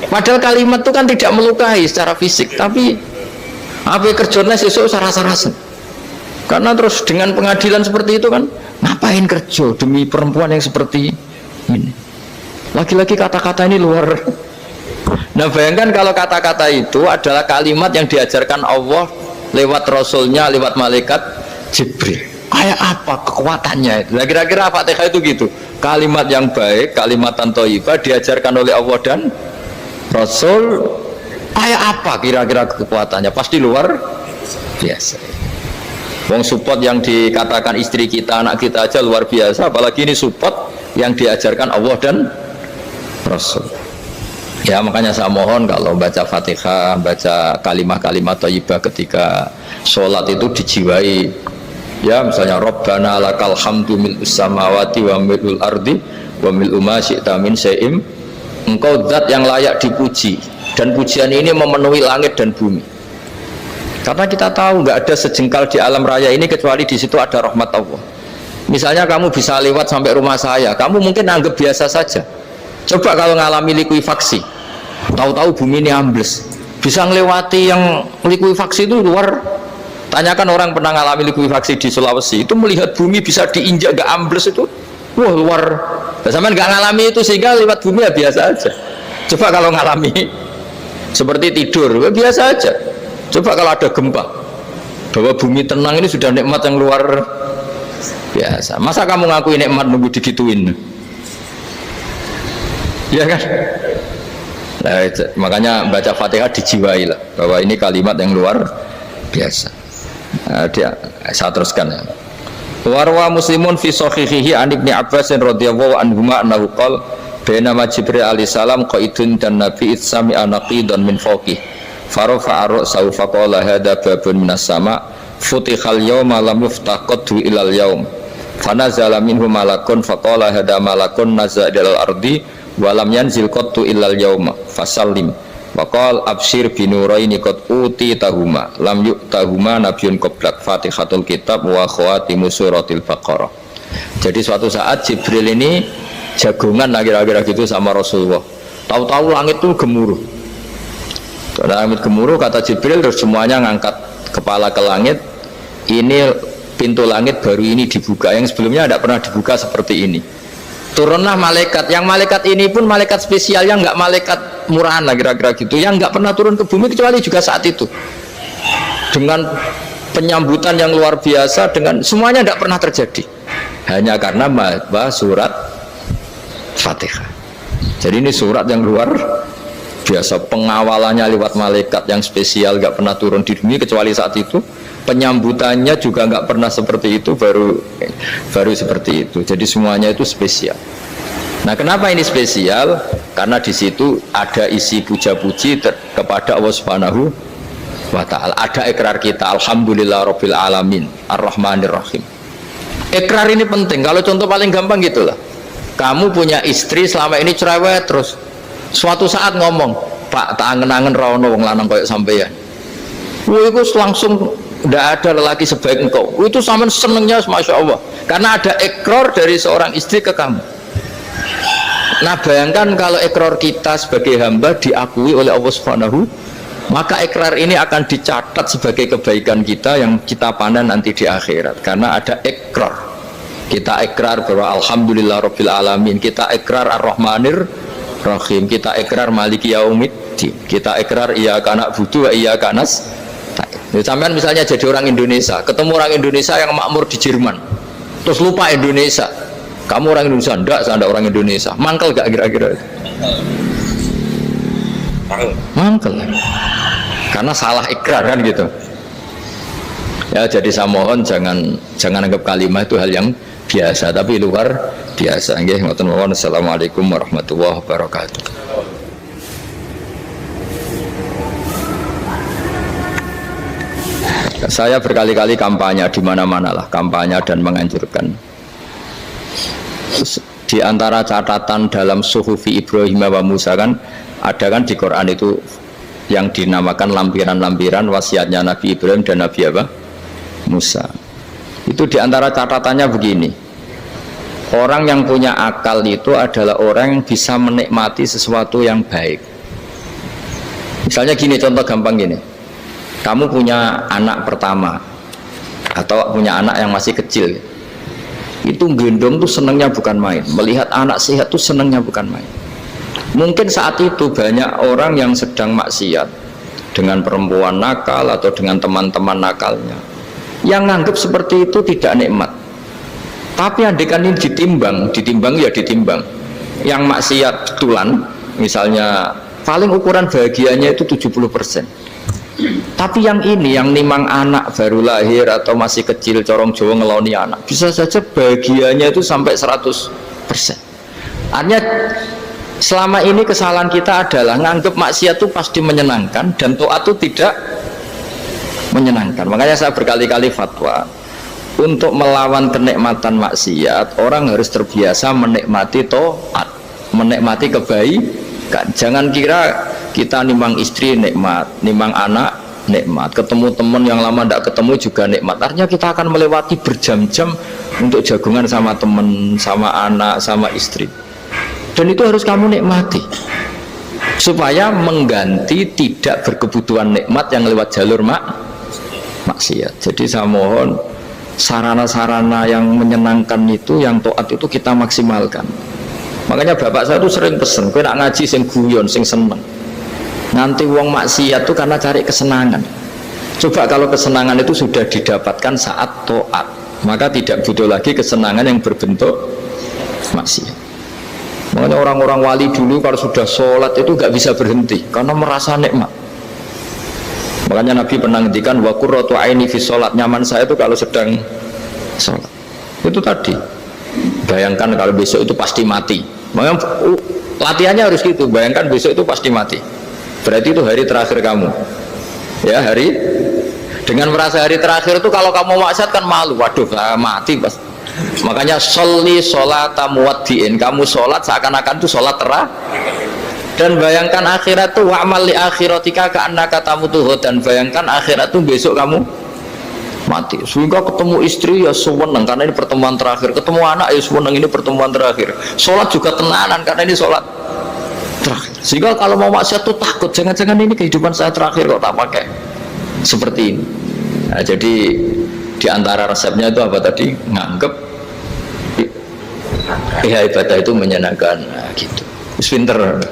Padahal kalimat itu kan tidak melukai secara fisik, tapi apa kerjanya sesuk sarasa-rasen. Karena terus dengan pengadilan seperti itu kan, ngapain kerja demi perempuan yang seperti ini? Lagi-lagi kata-kata ini luar. Nah bayangkan kalau kata-kata itu adalah kalimat yang diajarkan Allah lewat Rasulnya, lewat malaikat Jibril. Kayak apa kekuatannya itu? Nah, kira-kira Fatihah itu gitu. Kalimat yang baik, kalimat thayyibah diajarkan oleh Allah dan Rasul. Kayak apa kira-kira kekuatannya? Pasti luar biasa. Wong support yang dikatakan istri kita, anak kita aja luar biasa, apalagi ini support yang diajarkan Allah dan Rasul. Ya makanya saya mohon kalau baca Fatihah, baca kalimat-kalimat thayyibah ketika sholat itu dijiwai. Ya misalnya Rabbana lakal hamdu mil'us samawati wa mil'ul ardi wa mil'u ma syi'ta min syai'im. Engkau zat yang layak dipuji, dan pujian ini memenuhi langit dan bumi. Karena kita tahu nggak ada sejengkal di alam raya ini kecuali di situ ada rahmat Allah. Misalnya kamu bisa lewat sampai rumah saya, kamu mungkin anggap biasa saja. Coba kalau ngalami likuifaksi, tahu-tahu bumi ini ambles, bisa ngelewati yang likuifaksi itu luar Tanyakan orang pernah ngalami likuifaksi di Sulawesi, itu melihat bumi bisa diinjak gak ambles itu, wah luar. Sampean gak ngalami itu sehingga lewat bumi ya biasa aja. Coba kalau ngalami seperti tidur, ya biasa aja. Coba kalau ada gempa, bahwa bumi tenang ini sudah nikmat yang luar biasa. Masa kamu ngakui nikmat nunggu digituin? Ya kan? Nah, makanya baca Fatihah dijiwai lah, bahwa ini kalimat yang luar biasa. Saya teruskan ya. Warwa Muslimun fi sahihihi an Ibnu Abbas radhiyallahu anhuma annahu qala bainama Jibril alaihi salam qaidun dan Nabi itsami anaqidan min fawqih farafa'a ra'sahu faqala hadza babun minas sama futihal yawma lam yuftah qaddu ilal yaum fanazala minhu malakun faqala hadza malakun nazala ilal ardi wa lam yanzil qaddu ilal yauma fasallim waqal abshir binuraini qad uti tahuma lam yu'tahuma nabiyyun qablak fatihatul kitab wa khawatimu suratil baqarah. Jadi suatu saat Jibril ini jagongan kira-kira gitu sama Rasulullah, tahu-tahu langit itu gemuruh. Langit gemuruh, kata Jibril, terus semuanya ngangkat kepala ke langit. Ini pintu langit baru ini dibuka, yang sebelumnya tidak pernah dibuka seperti ini. Turunlah malaikat, yang malaikat ini pun malaikat spesial, yang nggak malaikat murahan lah kira-kira gitu, yang nggak pernah turun ke bumi kecuali juga saat itu, dengan penyambutan yang luar biasa, dengan semuanya tidak pernah terjadi, hanya karena bahwa surat Fatihah. Jadi ini surat yang luar biasa, pengawalannya lewat malaikat yang spesial, nggak pernah turun di bumi kecuali saat itu. Penyambutannya juga nggak pernah seperti itu, baru seperti itu. Jadi semuanya itu spesial. Nah, kenapa ini spesial? Karena di situ ada isi puja-puji kepada Allah Subhanahu wa Ta'ala. Ada ikrar kita, alhamdulillah rabbil alamin, ar-rahmanir rahim. Ikrar ini penting. Kalau contoh paling gampang gitulah. Kamu punya istri selama ini cerewet terus. Suatu saat ngomong, Pak, tak angen-angen rawono wong lanang koyo sampeyan. Wah, itu langsung tidak ada lelaki sebaik engkau. Itu sama senengnya, masya Allah, karena ada ikrar dari seorang istri ke kamu. Nah, bayangkan kalau ikrar kita sebagai hamba diakui oleh Allah Subhanahu, maka ikrar ini akan dicatat sebagai kebaikan kita yang kita pandang nanti di akhirat, karena ada ikrar. Kita ikrar bahwa alhamdulillah rabbil alamin, kita ikrar ar-rahmanir rahim, kita ikrar maliki yaumiddin, kita ikrar iyyaka na'budu wa iyyaka nasta'in. Sampean misalnya jadi orang Indonesia, ketemu orang Indonesia yang makmur di Jerman, terus lupa Indonesia. Kamu orang Indonesia? Enggak, saya enggak orang Indonesia. Mangkel gak kira-kira? Mangkel. Karena salah ikrar kan gitu. Ya, jadi saya mohon jangan anggap kalimat itu hal yang biasa, tapi luar biasa. Nggih, ngoten mawon. Assalamualaikum warahmatullahi wabarakatuh. Saya berkali-kali kampanye di mana-mana lah, kampanye dan menganjurkan. Di antara catatan dalam Suhufi Ibrahim wa Musa kan ada kan di Quran itu yang dinamakan lampiran-lampiran wasiatnya Nabi Ibrahim dan Nabi apa? Musa. Itu di antara catatannya begini. Orang yang punya akal itu adalah orang yang bisa menikmati sesuatu yang baik. Misalnya gini, contoh gampang gini. Kamu punya anak pertama atau punya anak yang masih kecil, itu gendong tuh senangnya bukan main, melihat anak sehat tuh senangnya bukan main. Mungkin saat itu banyak orang yang sedang maksiat dengan perempuan nakal atau dengan teman-teman nakalnya, yang nganggap seperti itu tidak nikmat. Tapi andaikan ini ditimbang ya ditimbang. Yang maksiat betulan misalnya paling ukuran bahagianya itu 70%. Tapi yang ini, yang nimang anak baru lahir atau masih kecil, corong Jawa ngeloni anak, bisa saja bahagianya itu sampai 100%. Artinya selama ini kesalahan kita adalah nganggap maksiat itu pasti menyenangkan dan taat itu tidak menyenangkan. Makanya saya berkali-kali fatwa, untuk melawan kenikmatan maksiat, orang harus terbiasa menikmati taat, menikmati kebaikan. Jangan kira kita nimang istri nikmat, nimang anak nikmat, ketemu teman yang lama tidak ketemu juga nikmat. Artinya kita akan melewati berjam-jam untuk jagungan sama teman, sama anak, sama istri. Dan itu harus kamu nikmati supaya mengganti tidak berkebutuhan nikmat yang lewat jalur maksiat. Jadi saya mohon sarana-sarana yang menyenangkan itu, yang taat itu kita maksimalkan. Makanya bapak saya tuh sering pesen, kowe nak ngaji sing guyon, sing seneng. Nanti wong maksiat tuh karena cari kesenangan. Coba kalau kesenangan itu sudah didapatkan saat taat, maka tidak butuh lagi kesenangan yang berbentuk maksiat. Makanya orang-orang wali dulu kalau sudah sholat itu gak bisa berhenti karena merasa nikmat. Makanya Nabi pernah ngendikan wa qurratu aini fi sholat, nyaman saya itu kalau sedang sholat. Itu tadi. Bayangkan kalau besok itu pasti mati. Makanya latihannya harus gitu. Bayangkan besok itu pasti mati. Berarti itu hari terakhir kamu. Ya, hari dengan merasa hari terakhir itu kalau kamu maksiat kan malu. Waduh, saya mati pas. Makanya sholli sholata muwaddiin, kamu sholat seakan-akan itu sholat terakhir. Dan bayangkan akhirat itu wa'mal li akhiratika ka'annaka tamutu, dan bayangkan akhirat itu besok kamu mati. Sehingga ketemu istri ya seneng karena ini pertemuan terakhir, ketemu anak ya seneng ini pertemuan terakhir, sholat juga tenanan karena ini sholat terakhir. Sehingga kalau mau maksiat tuh takut, jangan-jangan ini kehidupan saya terakhir kok tak pakai seperti ini. Nah, jadi di antara resepnya itu apa tadi? Nganggep ya ibadah itu menyenangkan. Nah, gitu. Pinter.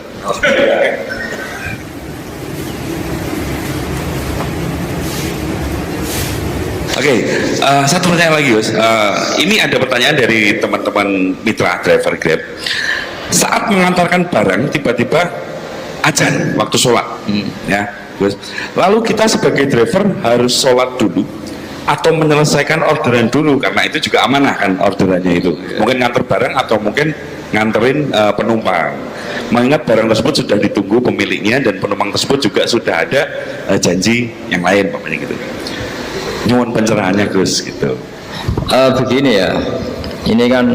Oke, satu pertanyaan lagi, Gus. Ini ada pertanyaan dari teman-teman mitra driver Grab. Saat mengantarkan barang, tiba-tiba azan waktu sholat, ya, Gus. Lalu kita sebagai driver harus sholat dulu atau menyelesaikan orderan dulu, karena itu juga amanah kan orderannya itu. Mungkin nganter barang atau mungkin nganterin penumpang. Mengingat barang tersebut sudah ditunggu pemiliknya dan penumpang tersebut juga sudah ada janji yang lain, pokoknya gitu. Nyuwun pencerahannya, Gus, gitu. Begini ya, ini kan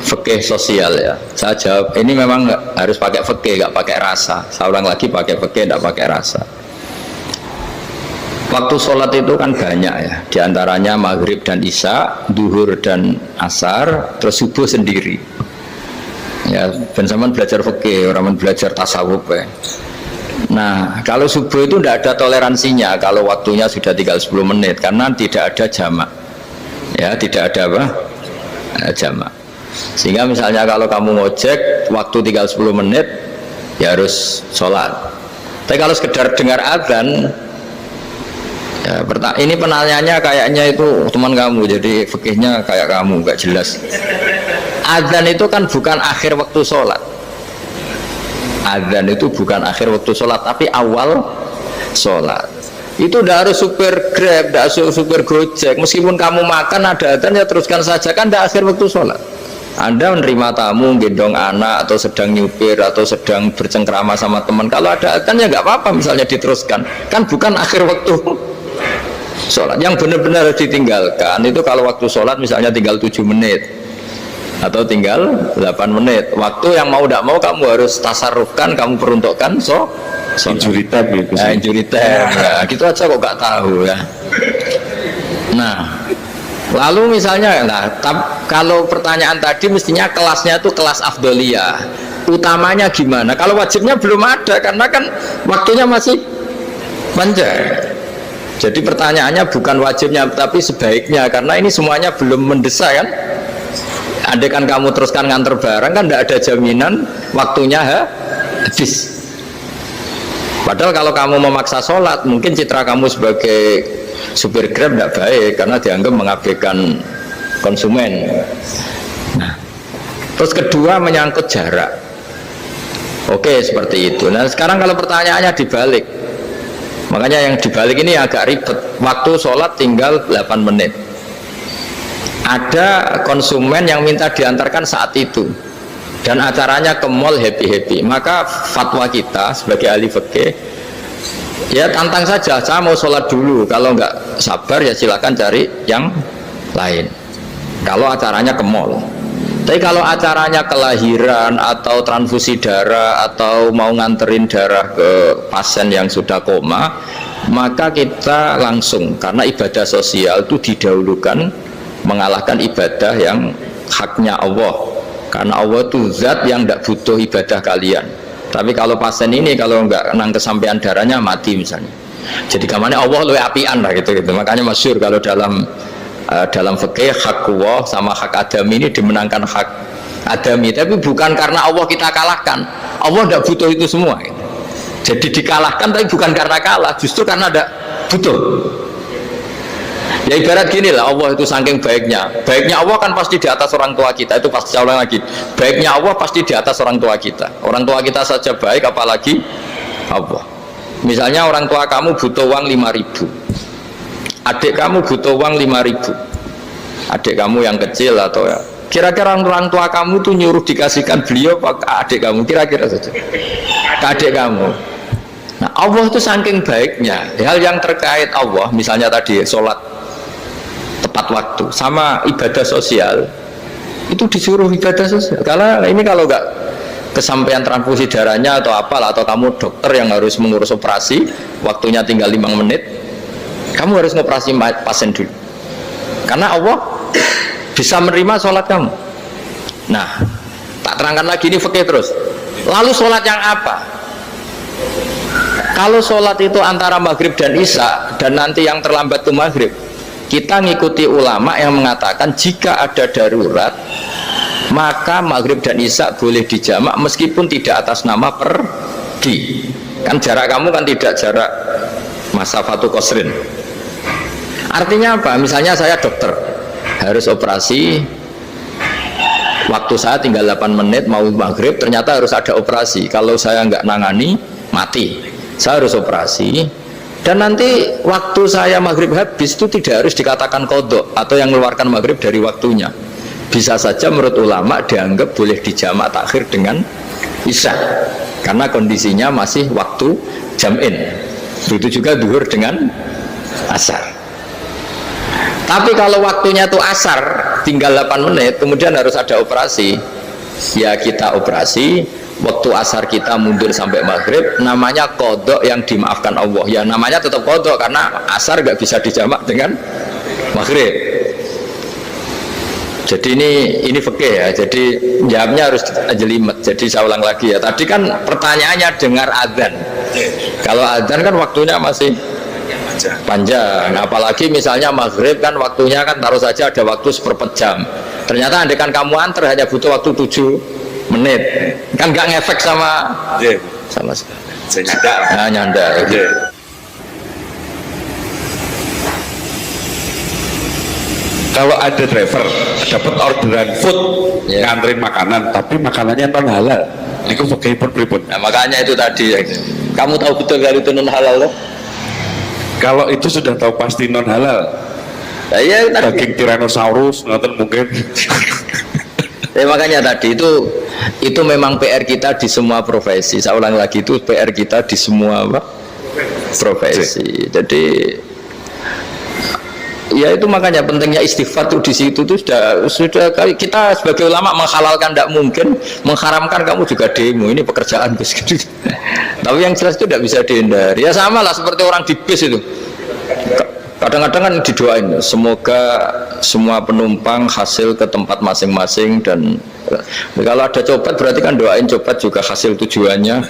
fikih sosial ya. Saya jawab, ini memang harus pakai fikih, nggak pakai rasa. Saya ulang lagi, pakai fikih, nggak pakai rasa. Waktu sholat itu kan banyak ya, diantaranya maghrib dan isya, duhur dan asar, terus subuh sendiri. Ya, ben sampean belajar fikih, orang belajar tasawuf ya. Nah, kalau subuh itu tidak ada toleransinya kalau waktunya sudah tinggal 10 menit karena tidak ada jamak. Ya, tidak ada apa? Jamak. Sehingga misalnya kalau kamu ngojek waktu tinggal 10 menit ya harus sholat. Tapi kalau sekedar dengar azan ya, ini penanyanya kayaknya itu teman kamu, jadi fikihnya kayak kamu, nggak jelas. Azan itu kan bukan akhir waktu sholat. Azan itu bukan akhir waktu sholat, tapi awal sholat. Itu tidak harus supir Grab, tidak harus supir Gojek. Meskipun kamu makan ada azan ya teruskan saja, kan tidak akhir waktu sholat. Anda menerima tamu, gendong anak, atau sedang nyupir, atau sedang bercengkrama sama teman. Kalau ada azan ya nggak apa-apa, misalnya diteruskan. Kan bukan akhir waktu sholat. Yang benar-benar ditinggalkan itu kalau waktu sholat misalnya tinggal 7 menit atau tinggal 8 menit. Waktu yang mau tidak mau kamu harus tasarrufkan, kamu peruntukkan Injury time ya, Gus. Nah, injury time ya, gitu aja kok gak tahu ya. Nah, lalu misalnya kalau pertanyaan tadi mestinya kelasnya itu kelas afdoliyah, utamanya gimana? Kalau wajibnya belum ada karena kan waktunya masih panjang. Jadi pertanyaannya bukan wajibnya tapi sebaiknya, karena ini semuanya belum mendesak kan. Andai kan kamu teruskan nganter barang kan tidak ada jaminan waktunya habis. Padahal kalau kamu memaksa sholat, mungkin citra kamu sebagai supir Grab tidak baik karena dianggap mengabaikan konsumen. Nah, terus kedua menyangkut jarak. Oke, seperti itu. Nah, sekarang kalau pertanyaannya dibalik, makanya yang dibalik ini agak ribet. Waktu sholat tinggal 8 menit. Ada konsumen yang minta diantarkan saat itu dan acaranya ke mall happy-happy, maka fatwa kita sebagai ahli fikih ya tantang saja, saya mau sholat dulu, kalau nggak sabar ya silakan cari yang lain kalau acaranya ke mall. Tapi kalau acaranya kelahiran atau transfusi darah atau mau nganterin darah ke pasien yang sudah koma, maka kita langsung, karena ibadah sosial itu didahulukan mengalahkan ibadah yang haknya Allah, karena Allah itu zat yang tidak butuh ibadah kalian. Tapi kalau pasien ini kalau nggak kenang kesampaian darahnya mati misalnya, Jadi kamane Allah luwih apian lah gitu. Makanya masyhur kalau dalam fikih hak Allah sama hak adami ini dimenangkan hak adami, tapi bukan karena Allah kita kalahkan. Allah tidak butuh itu semua gitu. Jadi dikalahkan tapi bukan karena kalah, justru karena tidak butuh. Ya ibarat gini lah, Allah itu saking baiknya Allah kan pasti di atas orang tua kita. Itu pasti saya ulang lagi, baiknya Allah pasti di atas orang tua kita. Orang tua kita saja baik, apalagi Allah. Misalnya orang tua kamu butuh uang 5.000, adik kamu butuh uang 5.000, adik kamu yang kecil atau ya, kira-kira orang tua kamu tuh nyuruh dikasihkan beliau ke adik kamu, kira-kira saja ke adik kamu. Nah Allah itu saking baiknya, hal yang terkait Allah, misalnya tadi sholat tepat waktu sama ibadah sosial, itu disuruh ibadah sosial. Karena ini kalau nggak kesampaian transfusi darahnya atau apalah, atau kamu dokter yang harus mengurus operasi, waktunya tinggal 5 menit, kamu harus ngoperasi pasien dulu, karena Allah bisa menerima sholat kamu. Nah tak terangkan lagi, ini fikih terus. Lalu sholat yang apa? Kalau sholat itu antara maghrib dan isya, dan nanti yang terlambat itu maghrib, kita ngikuti ulama yang mengatakan jika ada darurat, maka maghrib dan isya boleh dijamak meskipun tidak atas nama pergi. Kan jarak kamu kan tidak jarak masafatu qasrin. Artinya apa? Misalnya saya dokter, harus operasi, waktu saya tinggal 8 menit mau maghrib, ternyata harus ada operasi. Kalau saya nggak nangani, mati. Saya harus operasi, dan nanti waktu saya maghrib habis itu tidak harus dikatakan qadha atau yang mengeluarkan maghrib dari waktunya. Bisa saja menurut ulama dianggap boleh dijamak takhir dengan isya, karena kondisinya masih waktu jam'in. Begitu juga duhur dengan asar. Tapi kalau waktunya itu asar, tinggal 8 menit, kemudian harus ada operasi, ya kita operasi. Waktu asar kita mundur sampai maghrib, namanya qadha yang dimaafkan Allah. Ya namanya tetap qadha karena asar nggak bisa dijamak dengan maghrib. Jadi ini fikih ya. Jadi jawabnya harus jelimet. Jadi saya ulang lagi ya. Tadi kan pertanyaannya dengar adzan. Kalau adzan kan waktunya masih panjang. Apalagi misalnya maghrib kan waktunya kan taruh saja ada waktu 1/4 jam. Ternyata andaikan kamu antar hanya butuh waktu 7 menit, kan nggak ngefek sama sekali. Saya nyanda. Nah, nyanda. Okay. Kalau ada driver dapat orderan food, nganterin makanan, tapi makanannya non halal, itu pakai pripun. Nah, makanya itu tadi, kamu tahu betul kalau itu non halal loh. Kalau itu sudah tahu pasti non halal. Nah, iya, daging Tyrannosaurus, nonton mungkin. Ya, makanya tadi itu memang PR kita di semua profesi. Saya ulang lagi, itu PR kita di semua profesi. Jadi ya itu makanya pentingnya istighfar tuh di situ tuh sudah kita sebagai ulama menghalalkan tidak mungkin, mengharamkan kamu juga demo, ini pekerjaan bis gitu. Tapi yang jelas itu tidak bisa dihindari. Ya sama lah seperti orang di bis itu. Kadang-kadang kan didoain, semoga semua penumpang hasil ke tempat masing-masing, dan kalau ada cobat berarti kan doain cobat juga hasil tujuannya.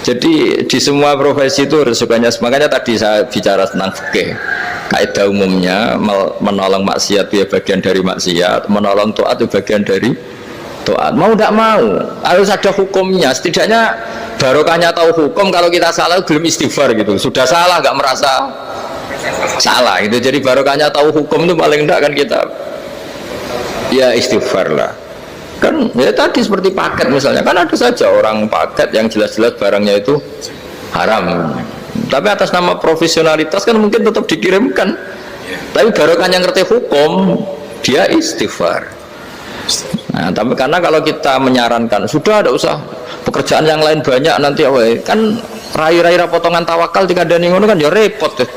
Jadi di semua profesi itu resikonya. Makanya tadi saya bicara tentang fikih. Kaidah umumnya menolong maksiat itu ya bagian dari maksiat, menolong taat itu bagian dari taat. Mau tidak mau harus ada hukumnya. Setidaknya barokahnya tahu hukum. Kalau kita salah belum istighfar gitu, sudah salah nggak merasa salah itu. Jadi barokahnya tahu hukum itu paling enggak kan kita ya istighfar lah. Kan ya tadi seperti paket misalnya, kan ada saja orang paket yang jelas-jelas barangnya itu haram, tapi atas nama profesionalitas kan mungkin tetap dikirimkan. Tapi barokahnya ngerti hukum, dia istighfar. Nah, tapi karena kalau kita menyarankan sudah ada usah pekerjaan yang lain banyak nanti kan rai-rai potongan tawakal dikandani ngono kan ya repot tuh.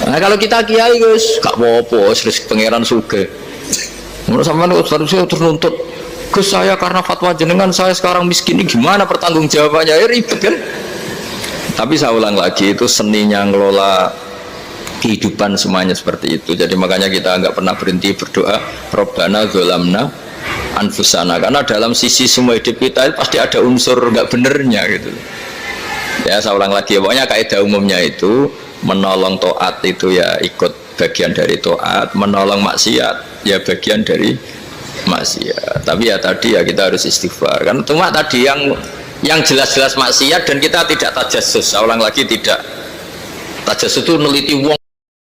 Nah kalau kita kiai guys gak apa-apa, wis pangeran sugih. Menurut sampean harusnya terus nuntut Gus, saya karena fatwa jenengan saya sekarang miskin, ini gimana pertanggungjawabannya? Ya ribet kan. Tapi saya ulang lagi, itu seninya ngelola kehidupan semuanya seperti itu. Jadi makanya kita nggak pernah berhenti berdoa Rabbana dzalamna anfusana, karena dalam sisi semua hidup kita pasti ada unsur nggak benernya gitu. Ya Ya saya ulang lagi, pokoknya kaidah umumnya itu menolong taat itu ya ikut bagian dari taat, menolong maksiat ya bagian dari maksiat. Tapi ya tadi ya kita harus istighfar. Kan cuma tadi yang jelas-jelas maksiat dan kita tidak tajassus. Saya ulang lagi, tidak tajassus itu neliti wong